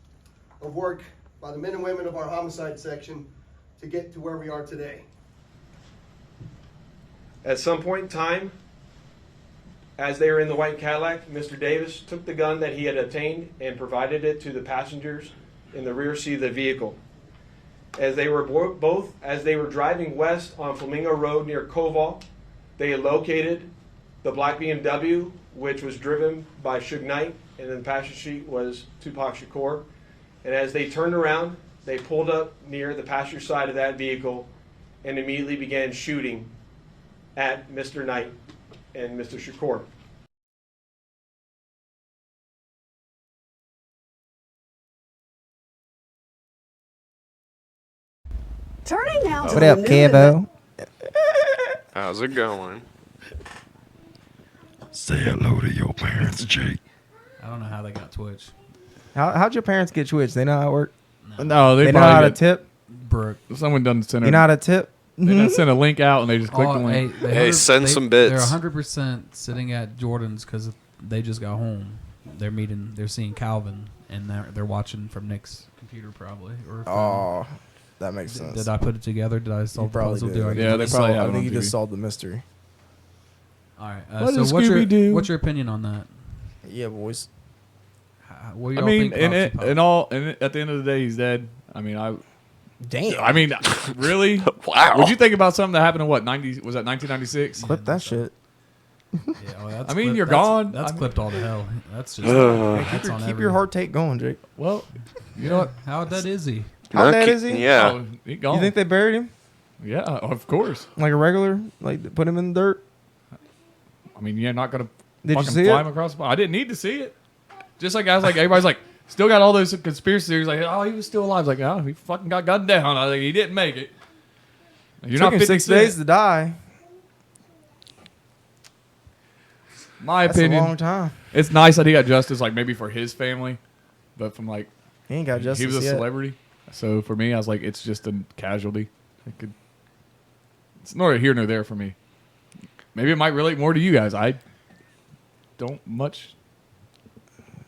of work by the men and women of our homicide section to get to where we are today. At some point in time, as they were in the white Cadillac, Mr. Davis took the gun that he had obtained and provided it to the passengers in the rear seat of the vehicle. As they were driving west on Flamingo Road near Koval, they located the black BMW, which was driven by Suge Knight, and in the passenger seat was Tupac Shakur. And as they turned around, they pulled up near the passenger side of that vehicle and immediately began shooting at Mr. Knight and Mr. Shakur. Turning now to What up, Kevo? How's it going? Say hello to your parents, Jake. I don't know how they got Twitch. How'd your parents get Twitch? They know how it works? No, they know how to tip? Brooke. Someone done send You know how to tip? They done sent a link out and they just click the link. Hey, send some bits. They're 100% sitting at Jordan's because they just got home. They're seeing Calvin, and they're watching from Nick's computer probably. Or Oh, that makes sense. Did I put it together? Did I solve the probably puzzle? did. Yeah, they probably have I it think on you just TV. solved the mystery. All right. What So does Scooby-Doo? what's your opinion on that? Yeah, boys. What do I y'all mean, think about Tupac? at the end of the day, he's dead. I mean, Damn. I mean, really? Wow. Would you think about something that happened in what 90? Was that 1996? Clip that shit. Yeah, well, that's I mean, clipped- you're that's- gone. That's I mean- clipped all to hell. That's just Keep on your every- heart take going, Jake. Well, you know what? How dead is he? How dead is he? Yeah. Oh, he gone. You think they buried him? Yeah, of course. Like a regular? Like they put him in the dirt? I mean, you're not gonna Did you fucking see fly it? him across the. I didn't need to see it. Just like guys, like everybody's like, still got all those conspiracy theories. Like, oh, he was still alive. It's like, oh, he fucking got gunned down. I was like, he didn't make it. You're Took not him 50 6 days to die. My That's opinion. a long time. It's nice that he got justice, like maybe for his family, but from like He ain't got justice he was a yet. celebrity. So for me, I was like, it's just a casualty. It's neither here nor there for me. Maybe it might relate more to you guys. I don't much.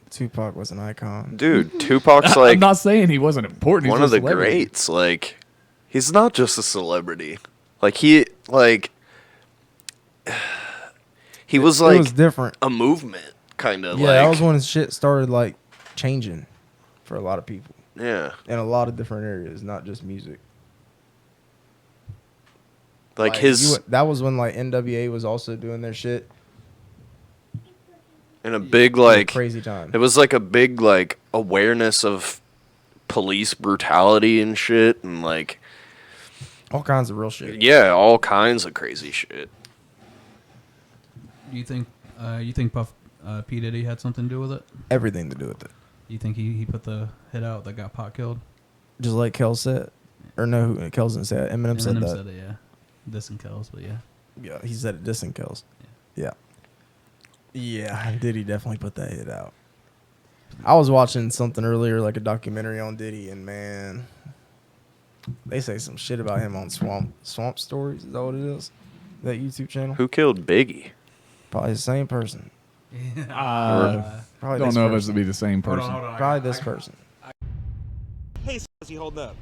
Tupac was an icon. Dude, Tupac's like I'm not saying he wasn't important. one He's of a the celebrity. greats. Like, he's not just a celebrity. Like, he was It like was different. a movement, kind of. Yeah, like, that was when shit started like changing for a lot of people. Yeah. In a lot of different areas, not just music. Like his that was when like NWA was also doing their shit. in a big like crazy time. It was like a big like awareness of police brutality and shit, and like all kinds of real shit. Yeah, all kinds of crazy shit. Do you think P. Diddy had something to do with it? Everything to do with it. You think he put the hit out that got Pac killed? Just like Kel said. Or no, Kells didn't say it. Eminem said that. Said it, yeah. Dissing Kells, but yeah. Yeah, he said it dissing Kells. Yeah. Yeah, Diddy definitely put that hit out. I was watching something earlier, like a documentary on Diddy, and man, they say some shit about him on Swamp Stories. Is that what it is? That YouTube channel? Who killed Biggie? Probably the same person. Probably don't know if it's to be the same person. Hold on, Probably this person. Hey, how's he holding up?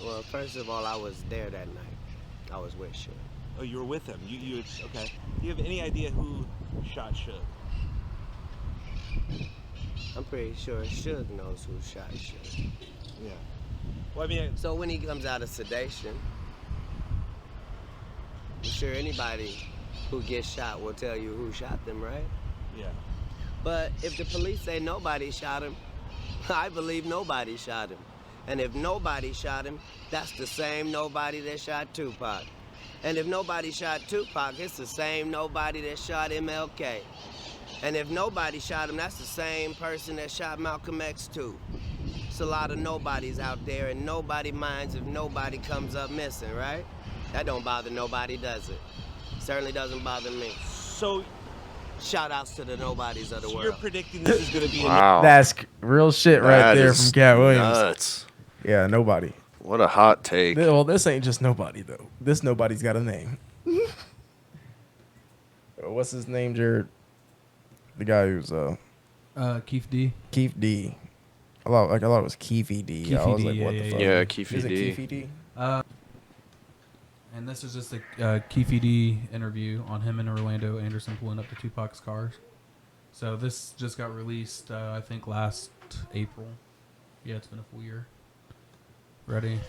Well, first of all, I was there that night. I was with Suge. Oh, you were with him. You okay? Do you have any idea who shot Suge? I'm pretty sure Suge knows who shot Suge. Yeah. Well, I mean, so when he comes out of sedation, I'm sure anybody who gets shot will tell you who shot them, right? Yeah. But if the police say nobody shot him, I believe nobody shot him. And if nobody shot him, that's the same nobody that shot Tupac. And if nobody shot Tupac, it's the same nobody that shot MLK. And if nobody shot him, that's the same person that shot Malcolm X too. It's a lot of nobodies out there, and nobody minds if nobody comes up missing, right? That don't bother nobody, does it? Certainly doesn't bother me. So, shout outs to the nobodies of the world. You're predicting this is going to be That's real shit right there from Cat Williams. Nuts. Yeah, nobody. What a hot take. Well, this ain't just nobody, though. This nobody's got a name. What's his name, Jared? The guy who's Keith D. Keith D. I thought it was Keefy D. I was like, what the fuck? Yeah, Keefy Is it D. Keefy D? And this is just a Keith D interview on him and Orlando Anderson pulling up to Tupac's cars. So this just got released, I think, last April. Yeah, it's been a full year. Ready?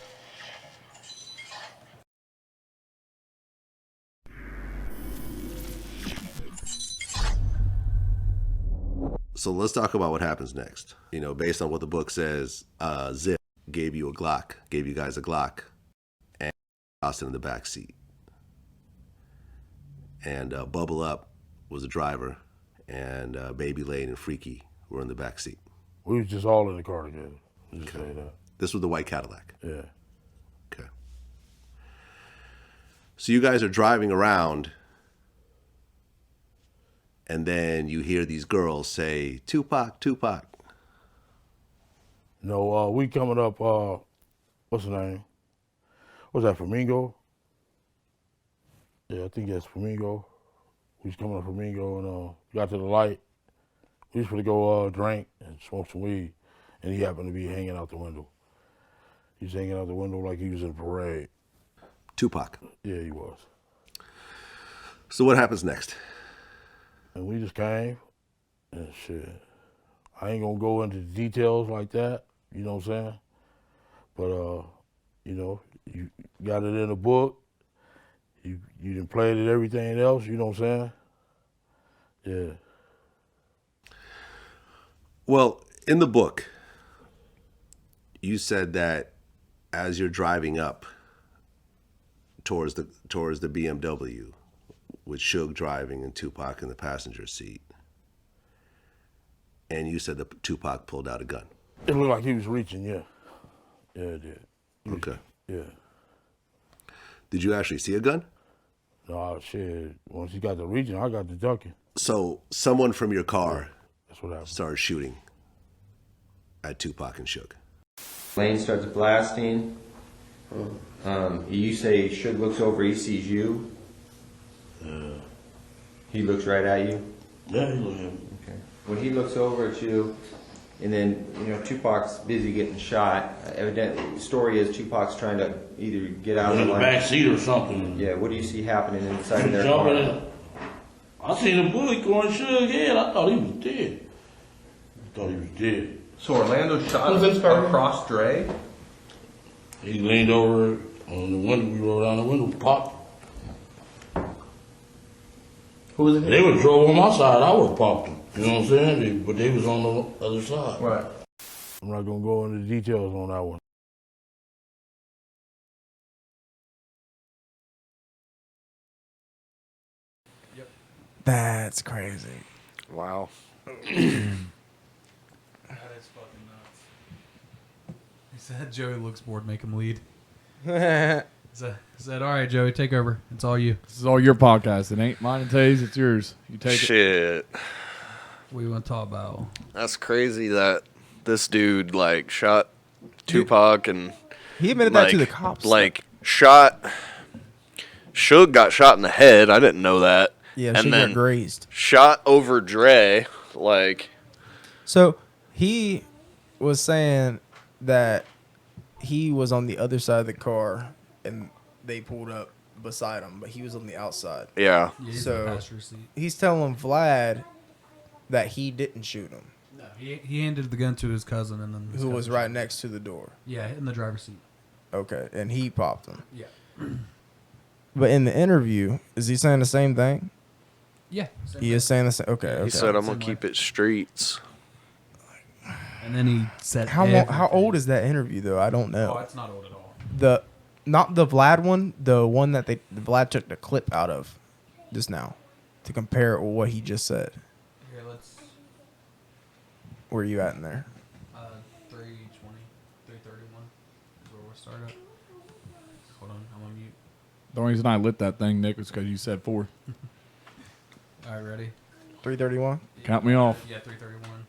So let's talk about what happens next. You know, based on what the book says, Zip gave you guys a Glock, and Austin in the back seat. And Bubble Up was the driver, and Baby Lane and Freaky were in the back seat. We was just all in the car together. Just say that. This was the white Cadillac. Yeah. Okay. So you guys are driving around, and then you hear these girls say, Tupac, Tupac. No, we coming up, what's the name? What's that, Flamingo? Yeah, I think that's Flamingo. We was coming up Flamingo and got to the light. We was going to go drink and smoke some weed, and he happened to be hanging out the window. He was hanging out the window like he was in a parade. Tupac. Yeah, he was. So what happens next? And we just came, and shit. I ain't gonna go into details like that, you know what I'm saying? But, you know, you got it in the book. You done played it, everything else, you know what I'm saying? Yeah. Well, in the book, you said that as you're driving up towards the BMW, with Suge driving and Tupac in the passenger seat, and you said that Tupac pulled out a gun. It looked like he was reaching, yeah. Yeah, it did. Okay. Yeah. Did you actually see a gun? No, shit. Once he got the reaching, I got the ducking. So someone from your car That's what happened. started shooting at Tupac and Suge. Lane starts blasting. You say Suge looks over, he sees you. He looks right at you? Yeah, he looked at me. Okay. When he looks over at you, and then, you know, Tupac's busy getting shot. Evidently, the story is Tupac's trying to either get out In of the line. back seat or something. Yeah, what do you see happening inside of their Jumping car? in. I seen a bullet going Suge's head. I thought he was dead. So Orlando shot across Dre? He leaned over on the window. We rolled down the window, popped. Who was it? They would drove on my side. I would have popped them. You know what I'm saying? But they was on the other side. Right. I'm not gonna go into details on that one. That's crazy. Wow. That is fucking nuts. He said Joey looks bored, make him lead. Said, all right, Joey, take over. It's all you. This is all your podcast. It ain't mine and Tay's. It's yours. You take it. Shit. What do you want to talk about? That's crazy that this dude like shot Tupac and he admitted that to the cops. Like shot. Suge got shot in the head. I didn't know that. Yeah, and Suge then got grazed. Shot over Dre. Like. So he was saying that he was on the other side of the car and they pulled up beside him, but he was on the outside. Yeah. So he's telling Vlad that he didn't shoot him. No, he handed the gun to his cousin, and then who was right next to the door. Yeah, in the driver's seat. Okay, and he popped him. Yeah. But in the interview, is he saying the same thing? Yeah. He is saying the same. Okay. He said, "I'm gonna keep it streets." And then he said, How old is that interview though? I don't know. Oh, it's not old at all. Not the Vlad one, the one that Vlad took the clip out of just now to compare it with what he just said. Here, let's. Where are you at in there? 3:20, 3:31 is where we'll start at. Hold on, I'm on mute. The only reason I lit that thing, Nick, was because you said 4. All right, ready? 3:31. Count me off. Yeah, 3:31.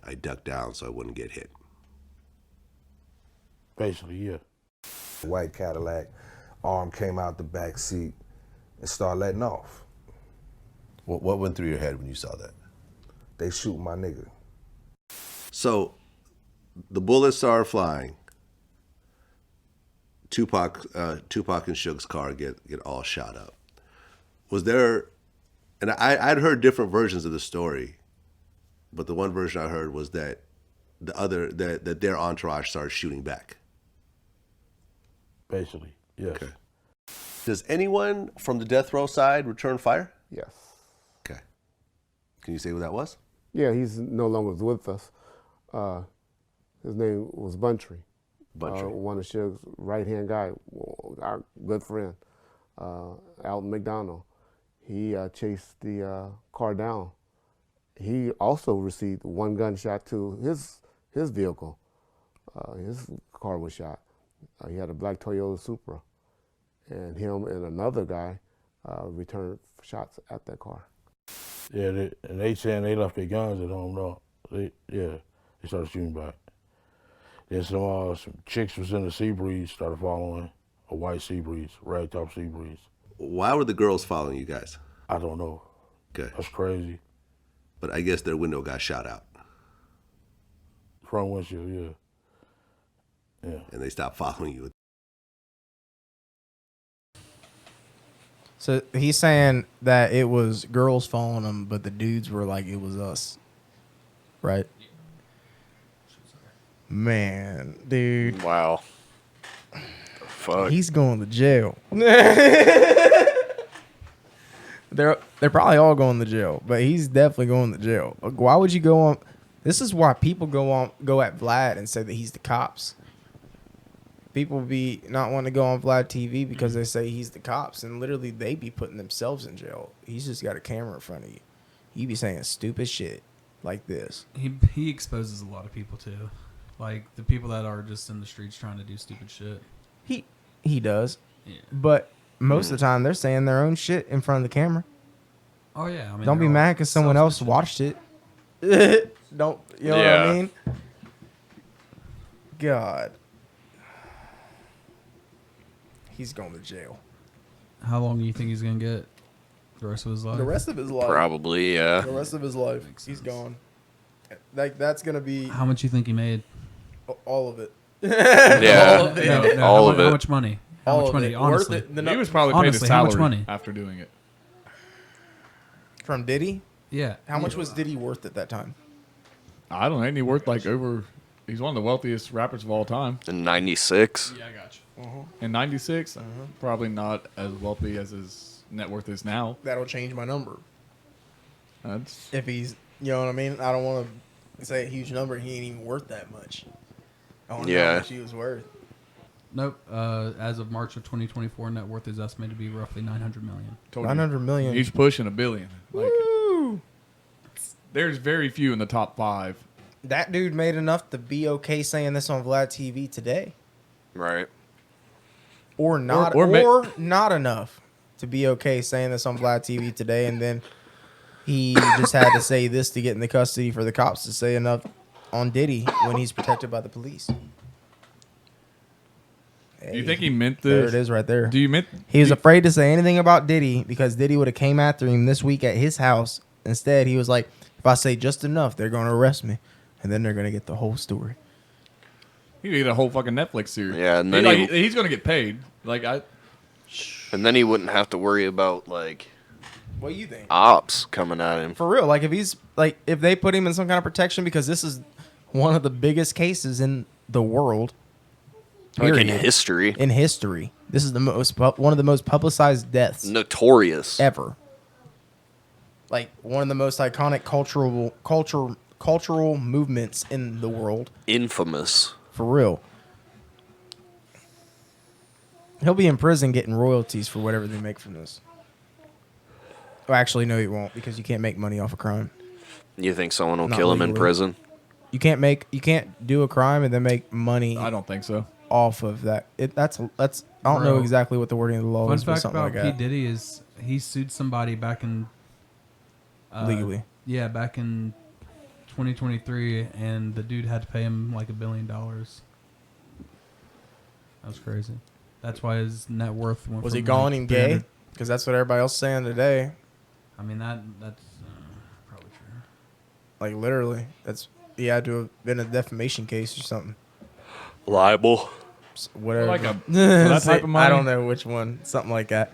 I ducked down so I wouldn't get hit. Basically, yeah. White Cadillac, arm came out the back seat and started letting off. What went through your head when you saw that? They shoot my nigga. So, the bullets started flying. Tupac and Suge's car get all shot up. Was there, and I'd heard different versions of the story, but the one version I heard was that that their entourage started shooting back. Basically, yes. Okay. Does anyone from the death row side return fire? Yes. Okay. Can you say who that was? Yeah, he's no longer with us. His name was Buntry. One of Suge's right-hand guy, our good friend, Alton McDonald. He chased the car down. He also received one gunshot to his vehicle. His car was shot. He had a black Toyota Supra. And him and another guy returned shots at that car. Yeah, they saying they left their guns at home, though. They started shooting back. Then some chicks was in the sea breeze, started following a white sea breeze, ragtop sea breeze. Why were the girls following you guys? I don't know. Okay. That's crazy. But I guess their window got shot out. Front windshield, yeah. Yeah. And they stopped following you. So he's saying that it was girls following him, but the dudes were like, it was us. Right? Man, dude. Wow. Fuck. He's going to jail. They're probably all going to jail, but he's definitely going to jail. Like, why would you go on? This is why people go at Vlad and say that he's the cops. People be not wanting to go on Vlad TV because they say he's the cops, and literally they be putting themselves in jail. He's just got a camera in front of you. You be saying stupid shit like this. He exposes a lot of people too, like the people that are just in the streets trying to do stupid shit. He does, Yeah. but most of the time they're saying their own shit in front of the camera. Oh yeah, I mean, Don't be mad because someone else watched it. Don't you know what I mean? God. He's going to jail. How long do you think he's gonna get? The rest of his life? The rest of his life. Probably, yeah. The rest of his life. He's gone. Like, that's going to be How much you think he made? all of it. Yeah. All of it. No, All of it. How much money? How All much of money? it. Honestly, Worth it. He was probably paid Honestly, his how salary much money? after doing it. From Diddy? Yeah. How much was Diddy worth at that time? I don't know. Ain't he worth like over? He's one of the wealthiest rappers of all time. In 96. Yeah, I got you. In '96, probably not as wealthy as his net worth is now. That'll change my number. That's If he's, you know what I mean? I don't want to say a huge number. He ain't even worth that much. I want to know Yeah. how much he was worth. Nope. As of March of 2024, net worth is estimated to be roughly $900 million. 900 million. He's pushing $1 billion. Like, Woo! there's very few in the top 5. That dude made enough to be okay saying this on Vlad TV today. Right. Or not, or not enough to be okay saying this on Vlad TV today, and then he just had to say this to get in the custody for the cops to say enough on Diddy when he's protected by the police. Do you think he meant this? There it is right there. Do you meant he was afraid to say anything about Diddy because Diddy would have came after him this week at his house. Instead, he was like, if I say just enough, they're going to arrest me. And then they're going to get the whole story. He get a whole fucking Netflix series. Yeah, and then he's going to get paid. And then he wouldn't have to worry about like what do you think? Ops coming at him. For real, like if they put him in some kind of protection because this is one of the biggest cases in the world. Like in period. history. In history. This is one of the most publicized deaths. Notorious. Ever. Like one of the most iconic cultural movements in the world. Infamous. For real. He'll be in prison getting royalties for whatever they make from this. Well, actually, no, he won't because you can't make money off a crime. You think someone will Not kill him in legally. prison? You can't do a crime and then make money. I don't think so. Off of that, that's. I don't know exactly what the wording of the law Fun is, but fact something about like P. that. Diddy is he sued somebody back in Legally. Yeah, back in 2023, and the dude had to pay him like $1 billion. That was crazy. That's why his net worth went. Was from he calling him gay? 300 Because that's what everybody else is saying today. I mean that's probably true. Like literally, he had to have been a defamation case or something. Libel. Whatever. Like that type of money? I don't know which one. Something like that.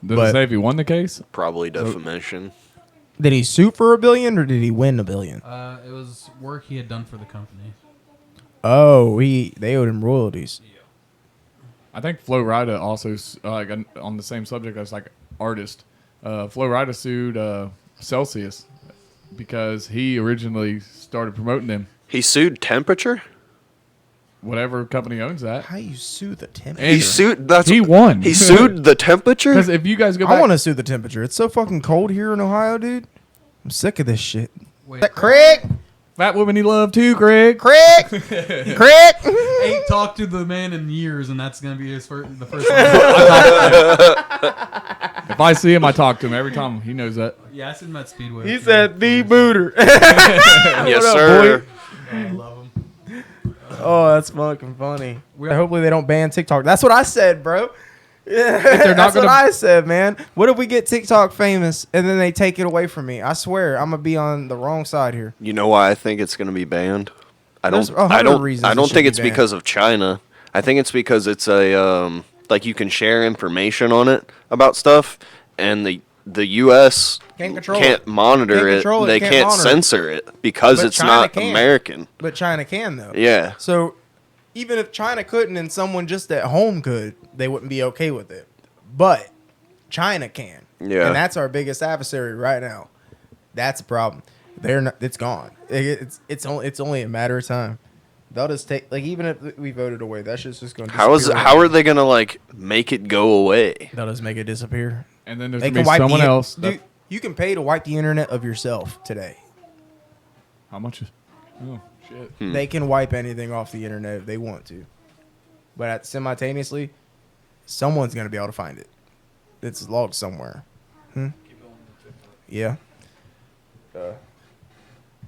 Does it say if he won the case? Probably defamation. Did he sue for $1 billion or did he win $1 billion? It was work he had done for the company. Oh, they owed him royalties. I think Flo Rida also, on the same subject as like artist, Flo Rida sued Celsius because he originally started promoting them. He sued Temperature? Whatever company owns that. How you sue the Temperature? He won. He sued the Temperature? Because if you guys go back, I want to sue the Temperature. It's so fucking cold here in Ohio, dude. I'm sick of this shit. Wait, Craig? Fat women he loved too, Craig. Craig? Craig? Ain't talked to the man in years, and that's gonna be the first If I see him, I talk to him every time. He knows that. Yeah, I seen him at Speedway. He said the Booter. Yes, sir. I love him. Oh, that's fucking funny. Hopefully they don't ban TikTok. That's what I said, bro. Yeah, they're not that's what I said, man. What if we get TikTok famous and then they take it away from me? I swear, I'm gonna be on the wrong side here. You know why I think it's going to be banned? I There's don't 100 reasons it should think be it's banned. because of China. I think it's because it's a like you can share information on it about stuff, and the U.S. Can't control can't it. monitor Can't it. control it, They can't can't monitor it. censor it because But it's China not can. American. But China can though. Yeah. So even if China couldn't and someone just at home could, they wouldn't be okay with it. But China can. Yeah. And that's our biggest adversary right now. That's a problem. They're not. It's gone. It's only a matter of time. They'll just take even if we voted away, that shit's just going to disappear. How are they gonna like make it go away? They'll just make it disappear. And then there's They gonna can be wipe someone else. Dude, you can pay to wipe the internet of yourself today. How much is? Oh shit. They can wipe anything off the internet if they want to, but simultaneously, someone's gonna be able to find it. It's logged somewhere. Yeah.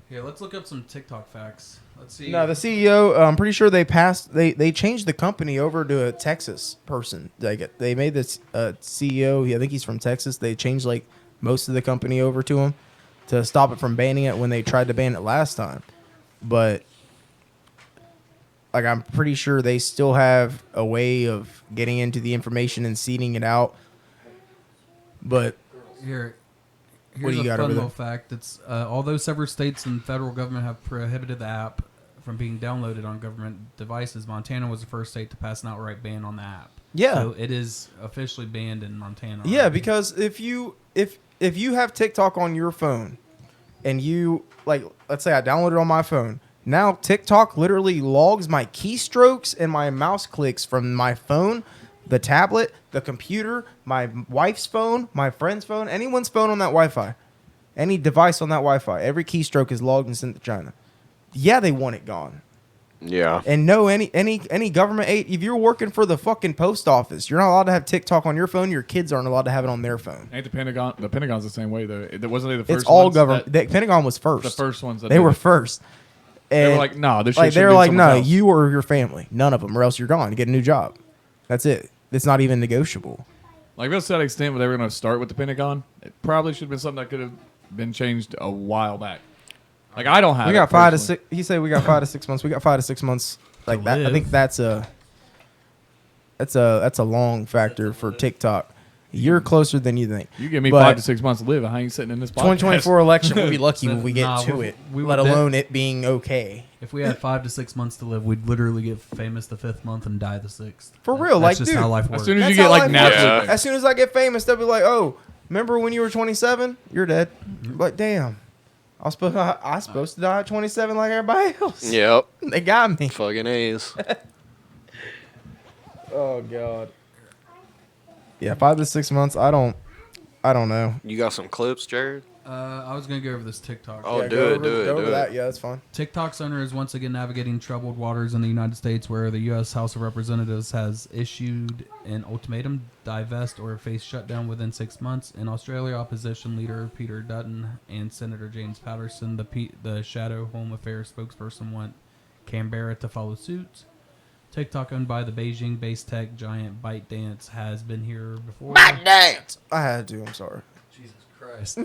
Here, let's look up some TikTok facts. Let's see. No, the CEO. I'm pretty sure they passed. They changed the company over to a Texas person. They made this CEO. I think he's from Texas. They changed like most of the company over to him to stop it from banning it when they tried to ban it last time. But like I'm pretty sure they still have a way of getting into the information and seeding it out. But Here's what do you got a over fun there? little fact. It's although several states and federal government have prohibited the app from being downloaded on government devices, Montana was the first state to pass an outright ban on the app. Yeah. So it is officially banned in Montana. Yeah, already. because if you have TikTok on your phone and you let's say I download it on my phone Now TikTok literally logs my keystrokes and my mouse clicks from my phone, the tablet, the computer, my wife's phone, my friend's phone, anyone's phone on that Wi-Fi. Any device on that Wi-Fi. Every keystroke is logged and sent to China. Yeah, they want it gone. Yeah. And no, any government aid, if you're working for the fucking post office, you're not allowed to have TikTok on your phone. Your kids aren't allowed to have it on their phone. Ain't the Pentagon? The Pentagon's the same way though. Wasn't they the first? It's all ones government. that- The Pentagon was first. The first ones that they did were it. first. They were And, like, nah, this shit like should they were be like, someone's no, house. you or your family, none of them, or else you're gone. You get a new job. That's it. It's not even negotiable. Like that's to that extent, where they were going to start with the Pentagon. It probably should have been something that could have been changed a while back. Like I don't have. We it got 5 to personally. 6. He said we got 5 to 6 months. We got 5 to 6 months. Like that. I think that's a long factor for TikTok. You're closer than you think. You give me But 5 to 6 months to live. I ain't sitting in this podcast. 2024 election, we'll be lucky when we get Nah, to we- it. we Let would alone it being okay. If we had 5 to 6 months to live, we'd literally get famous the 5th month and die the 6th. For real, That's like, just dude. how life works. As soon as That's you get how like life naturally, works. As soon as I get famous, they'll be like, "Oh, remember when you were 27? You're dead." But damn, I was supposed to die at 27 like everybody else. Yep. They got me. Fucking A's. Oh god. Yeah, 5 to 6 months. I don't know. You got some clips, Jared? I was going to go over this TikTok. Oh, Yeah, do go it, over- do it, go do over it. that. Yeah, that's fine. TikTok's owner is once again navigating troubled waters in the United States, where the U.S. House of Representatives has issued an ultimatum: divest or face shutdown within 6 months. In Australia, opposition leader Peter Dutton and Senator James Patterson, the Shadow Home Affairs spokesperson, want Canberra to follow suit. TikTok, owned by the Beijing-based tech giant ByteDance, has been here before. ByteDance. I had to. I'm sorry. Jesus Christ.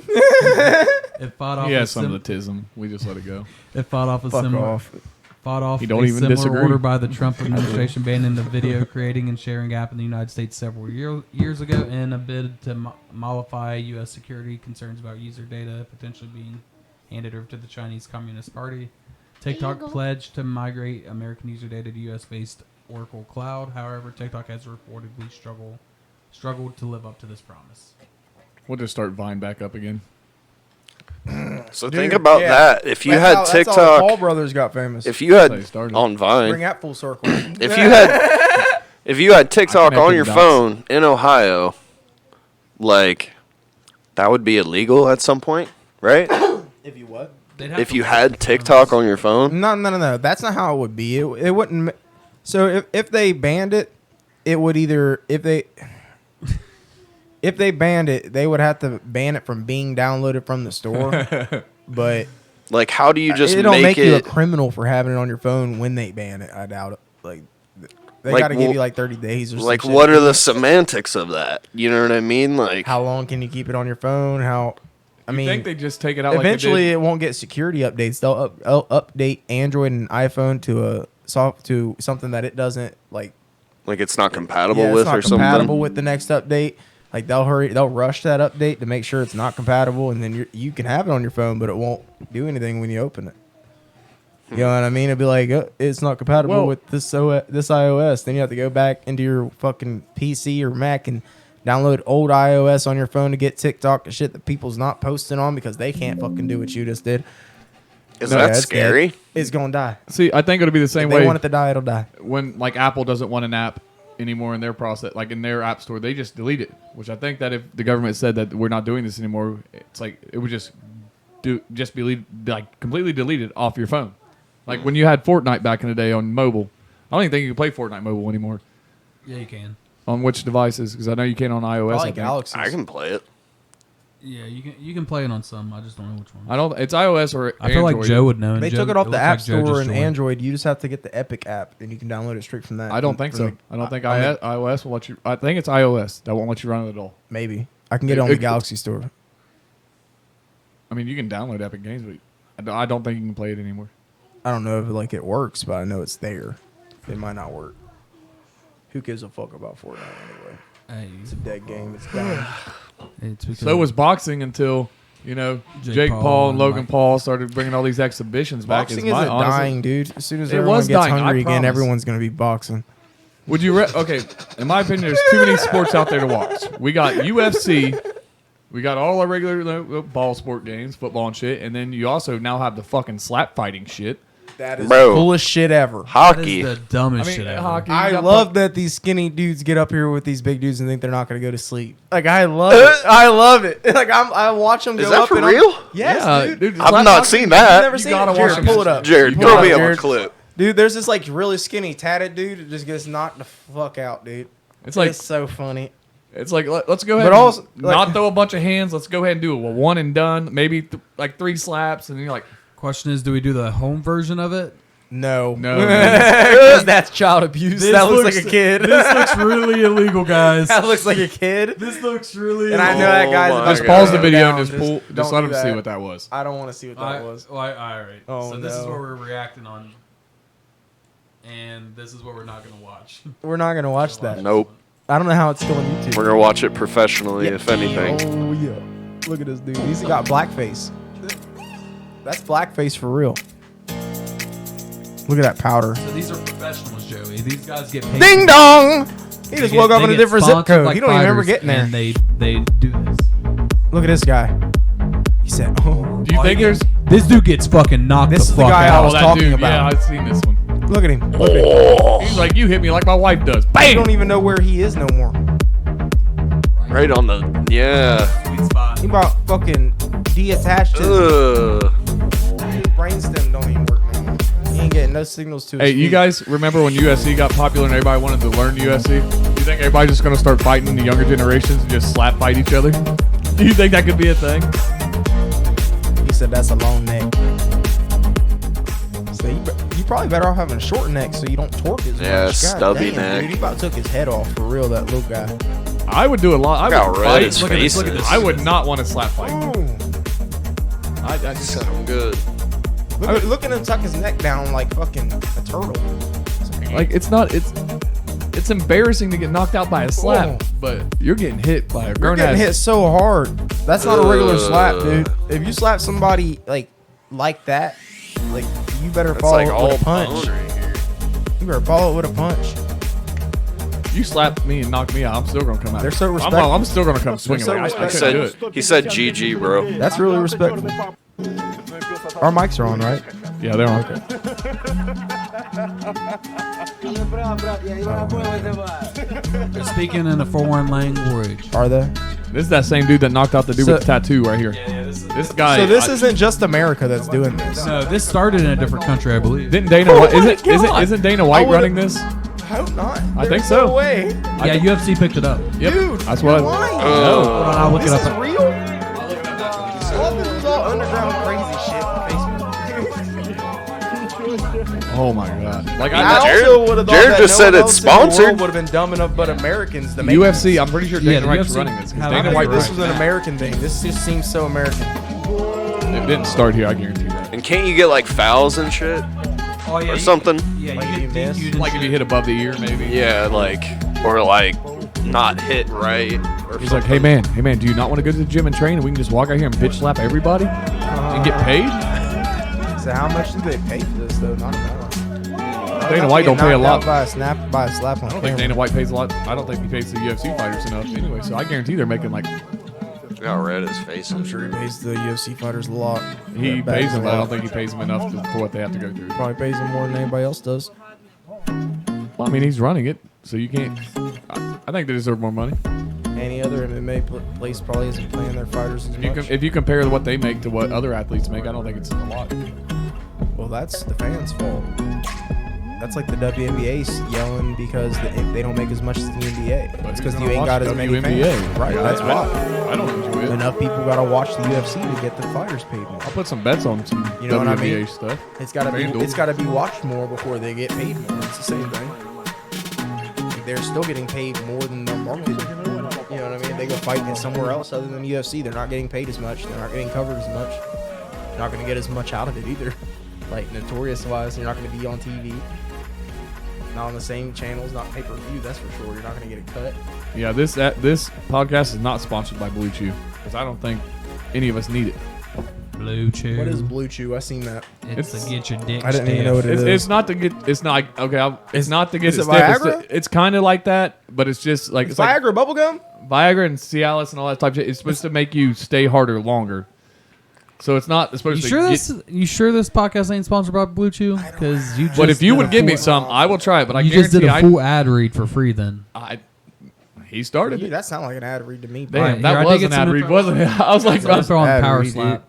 It fought off he a has some sim- of the tism. We just let it go. It fought off a Fuck similar off. fought off You don't a even similar disagree. order by the Trump administration banning the video creating and sharing app in the United States several years ago in a bid to mollify U.S. security concerns about user data potentially being handed over to the Chinese Communist Party. TikTok pledged to migrate American user data to U.S.-based Oracle Cloud. However, TikTok has reportedly struggled to live up to this promise. We'll just start Vine back up again. So Dude, think about yeah. that. If you That's had how- that's how the TikTok, Paul brothers got famous. if you had That's how he started. on Vine, Bring that full circle. if you had TikTok on connected your the phone in Ohio, like that would be illegal at some point, right? If you what? If you had TikTok on your phone, No. That's not how it would be. It wouldn't. So if they banned it, it would either if they banned it, they would have to ban it from being downloaded from the store. But like how do you just it don't make you a it? criminal for having it on your phone when they ban it. I doubt it. Like they Like, got to give well, you like 30 days or Like some what shit. are the semantics of that? You know what I mean? Like How long can you keep it on your phone? How? I You mean, think they just take it out? eventually like it won't get security updates. They'll update Android and iPhone to something that it doesn't like. Like it's not compatible Yeah, with it's not or something. compatible with the next update. Like they'll rush that update to make sure it's not compatible, and then you can have it on your phone, but it won't do anything when you open it. You know what I mean? It'd be like it's not compatible Well- with this iOS. Then you have to go back into your fucking PC or Mac and download old iOS on your phone to get TikTok and shit that people's not posting on because they can't fucking do what you just did. Is No, that it's scary? dead. It's gonna die. See, I think it'll be the same If way. they want it to die, it'll die. When like Apple doesn't want an app anymore in their process, like in their app store, they just delete it. Which I think that if the government said that we're not doing this anymore, it's like it would just be like completely deleted off your phone. Like when you had Fortnite back in the day on mobile, I don't even think you can play Fortnite mobile anymore. Yeah, you can. On which devices? Because I know you can on iOS. I think. Galaxy. I can play it. Yeah, you can play it on some. I just don't know which one. I don't. It's iOS or I feel like Android. Joe would know. and They Joe- took it off the looks App like Joe Store just and joined. Android. You just have to get the Epic app, and you can download it straight from that. I don't think so. I don't think iOS will let you. I think it's iOS that won't let you run it at all. Maybe I can get it on the Galaxy Store. I mean, you can download Epic Games, but I don't think you can play it anymore. I don't know if it works, but I know it's there. It might not work. Who gives a fuck about Fortnite anyway? Hey, It's a dead game. It's done. It's because So was boxing until Jake Paul and Logan Paul started bringing all these exhibitions back. Boxing isn't dying, dude. As soon as It everyone was gets dying, I hungry again, promise. everyone's gonna be boxing. Would you? Okay, in my opinion, there's too many sports out there to watch. We got UFC. We got all our regular ball sport games, football and shit, and then you also now have the fucking slap fighting shit. That is Bro. the coolest shit ever. Hockey. That is the dumbest shit ever. Hockey. I you got love that these skinny dudes get up here with these big dudes and think they're not going to go to sleep. Like, I love it. I love it. Like, I watch them go Is that up. for and real? Yes, Yeah, dude. I've not seen that. You've never seen it? Jared, pull it up. Jared, Pull throw it me up, up a Jared. clip. Dude, there's this, like, really skinny, tatted dude that just gets knocked the fuck out, dude. It's like so funny. It's like let's go ahead. But and also, like- not throw a bunch of hands. Let's go ahead and do a one and done. Maybe like 3 slaps, and then you're like, Question is, do we do the home version of it? No. no. Because that's child abuse. That looks like a kid. This looks really illegal, guys. That looks like a kid. This looks really And I know that guy's about Just to pause go the video down. and just pull. Just don't let do him see that. what that was. I don't want to see what that was. All right. Oh, So this is no. what we're reacting on, and this is what we're not going to watch. We're not going to watch that. Nope. I don't know how it's still on YouTube. We're gonna watch it professionally, if anything. Oh, yeah. Look at this dude. He's got blackface. That's blackface for real. Look at that powder. So these are professionals, Joey. These guys get paid. Ding dong! He They just get- woke up they in a get different zip sponsored code. like He don't even remember fighters, getting there. And they do this. Look at this guy. He said, "Oh." Do you think there's? This dude gets fucking knocked This the is the fuck guy I out. was that talking dude. about. Yeah, I've seen this one. Look at him. He's like, you hit me like my wife does. You Bang! don't even know where he is no more. Right on the Sweet spot. He about fucking detached his Ugh. brainstem. Don't even work no more. He ain't getting no signals to his Hey, you feet. guys remember when USC got popular and everybody wanted to learn USC? You think everybody's just gonna start fighting the younger generations and just slap fight each other? Do you think that could be a thing? He said that's a long neck. So you probably better off having a short neck so you don't torque as much. Yeah, God stubby damn, neck. Dude, he about took his head off for real. That little guy. I would do a lot. I Look how would red fight. his Look at this. face Look at this. is. I would not want to slap fight. Ooh. I just, Sound good. Look at him tuck his neck down like fucking a turtle. like it's not. It's embarrassing to get knocked out by a slap, but you're getting hit by a You're grown getting ass. hit so hard. That's not a regular slap, dude. If you slap somebody like that, like you better That's follow like it all with a punch. bone right here. You better follow it with a punch. You slap me and knock me out, I'm still gonna come out. They're so I'm respectful. still gonna come swinging. so Like, I He couldn't do said, it. he said GG, bro. That's really respectful. Our mics are on, right? Yeah, they're on. They're speaking in a foreign language. Are they? This is that same dude that knocked out the dude So- with the tattoo right here. This guy. So this isn't just America that's doing this. No, this started in a different country, I believe. Didn't Dana? Oh White, my isn't God. Dana White I running would've- this? I hope not. I think There's so. No way. Yeah, UFC picked it up. Yep. Dude, That's what. you're lying. No. Hold on, I'll look This it is up. real? All this is all underground crazy shit on Facebook. Oh my god! Like I Jared- also would have thought Jared that just no said one it's else in the world sponsored. would have been dumb enough but Americans to make UFC. this. I'm pretty sure Yeah, Dana the White's UFC running this. 'cause have- Dana I White figured this ran was an it. American thing. This just seems so American. It didn't start here. I guarantee that. And can't you get like fouls and shit? Oh, yeah, Or something? Yeah, Like you you get missed? DQ'd and Like if you hit above the ear, maybe. Yeah, like, or like not hit right. Or He's like, hey man, do you not want to go to the gym and train, and we can just walk out here and bitch slap everybody and get paid? So how much do they pay for this though? Not enough. Dana White don't pay a lot. By a slap on I don't think camera. Dana White pays a lot. I don't think he pays the UFC fighters enough anyway. So I guarantee they're making like Look how red his face I'm is. sure he pays the UFC fighters a lot. he That bags pays them, a but I lot. don't think he pays them enough for what they have to go through. Probably pays them more than anybody else does. Well, I mean, he's running it, so you can't. I think they deserve more money. Any other MMA place probably isn't paying their fighters as much. If you compare what they make to what other athletes make, I don't think it's a lot. Well, that's the fans' fault. That's like the WNBA yelling because they don't make as much as the NBA. But It's who's because you gonna ain't watch got as many WNBA? fans. Right, Yeah, that's why. I don't enjoy it. Enough people got to watch the UFC to get the fighters paid more. I'll put some bets on some You know what I WNBA mean? stuff. It's got to be. FanDuel. It's got to be watched more before they get paid more. It's the same thing. They're still getting paid more than their market. You know what I mean? They go fight in somewhere else other than UFC. They're not getting paid as much. They're not getting covered as much. They're not going to get as much out of it either. Like Notorious wise, you're not going to be on TV. Not on the same channels, not pay per view. That's for sure. You're not going to get a cut. Yeah, this podcast is not sponsored by Blue Chew because I don't think any of us need it. Blue Chew. What is Blue Chew? I seen that. It's to get your dick I didn't even know what it is. It's not to get. It's not okay. It's not to get Is it it stiff. Viagra? It's kind of like that, but it's just like It's it's like Viagra bubblegum? Viagra and Cialis and all that type of shit. It's supposed to make you stay harder longer. So it's not supposed You to. sure this podcast ain't sponsored by Blue Chew? Because you. But if you did would a give me full- some, I will try it. But I you just did guarantee a full ad read for free. Then he started it. That sounded like an ad read to me. Damn, Right, that here, I was did an get ad some read, info. wasn't it? I was like, Let's throw on Ad power read, slap.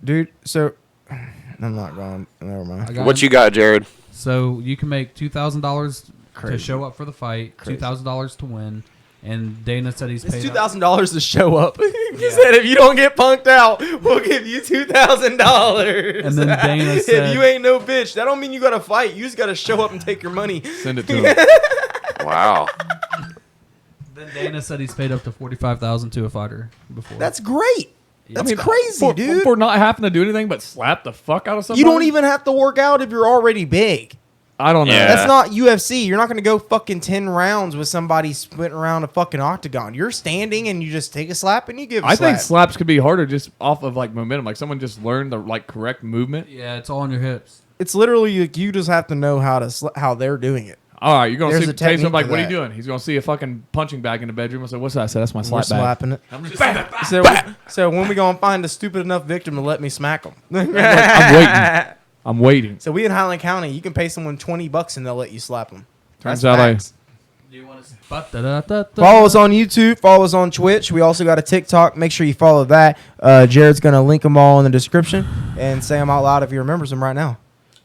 dude. So I'm not going. Never mind. What you got, Jared? So you can make $2,000 to Crazy. show up for the fight, $2,000 to win, and Dana said he's It's paid. $2,000 to show up. He said, if you don't get punked out, we'll give you $2,000. And then Dana said, if you ain't no bitch, that don't mean you got to fight. You just got to show up and take your money. Send it to him. Wow. Then Dana said he's paid up to $45,000 to a fighter before. That's great. That's crazy, for, dude. For not having to do anything but slap the fuck out of somebody. You don't even have to work out if you're already big. I don't know. Yeah. That's not UFC. You're not going to go fucking 10 rounds with somebody sprinting around a fucking octagon. You're standing and you just take a slap and you give a I slap. think slaps could be harder just off of like momentum. Like someone just learned the like correct movement. Yeah, it's all on your hips. It's literally you just have to know how to how they're doing it. All right, you're gonna There's see a Taysom technique like, to what are you that. doing? He's gonna see a fucking punching bag in the bedroom. I said, what's that? I said, that's my We're slap bag. slapping it. I'm just So when we gonna find a stupid enough victim to let me smack them? I'm waiting. I'm waiting. So we in Highland County, you can pay someone $20 and they'll let you slap them. Turns out Follow us on YouTube. Follow us on Twitch. We also got a TikTok. Make sure you follow that. Jared's gonna link them all in the description and say them out loud if he remembers them right now.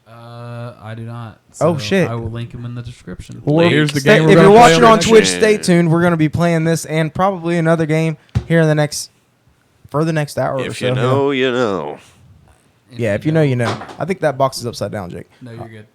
I do not. Oh, shit. I will link him in the description. Well, here's the stay- game we're if gonna you're play watching over on next Twitch, year. stay tuned. We're gonna be playing this and probably another game here in the next hour or If so. you know, you know. Yeah, if you know, you know. I think that box is upside down, Jake. No, you're good.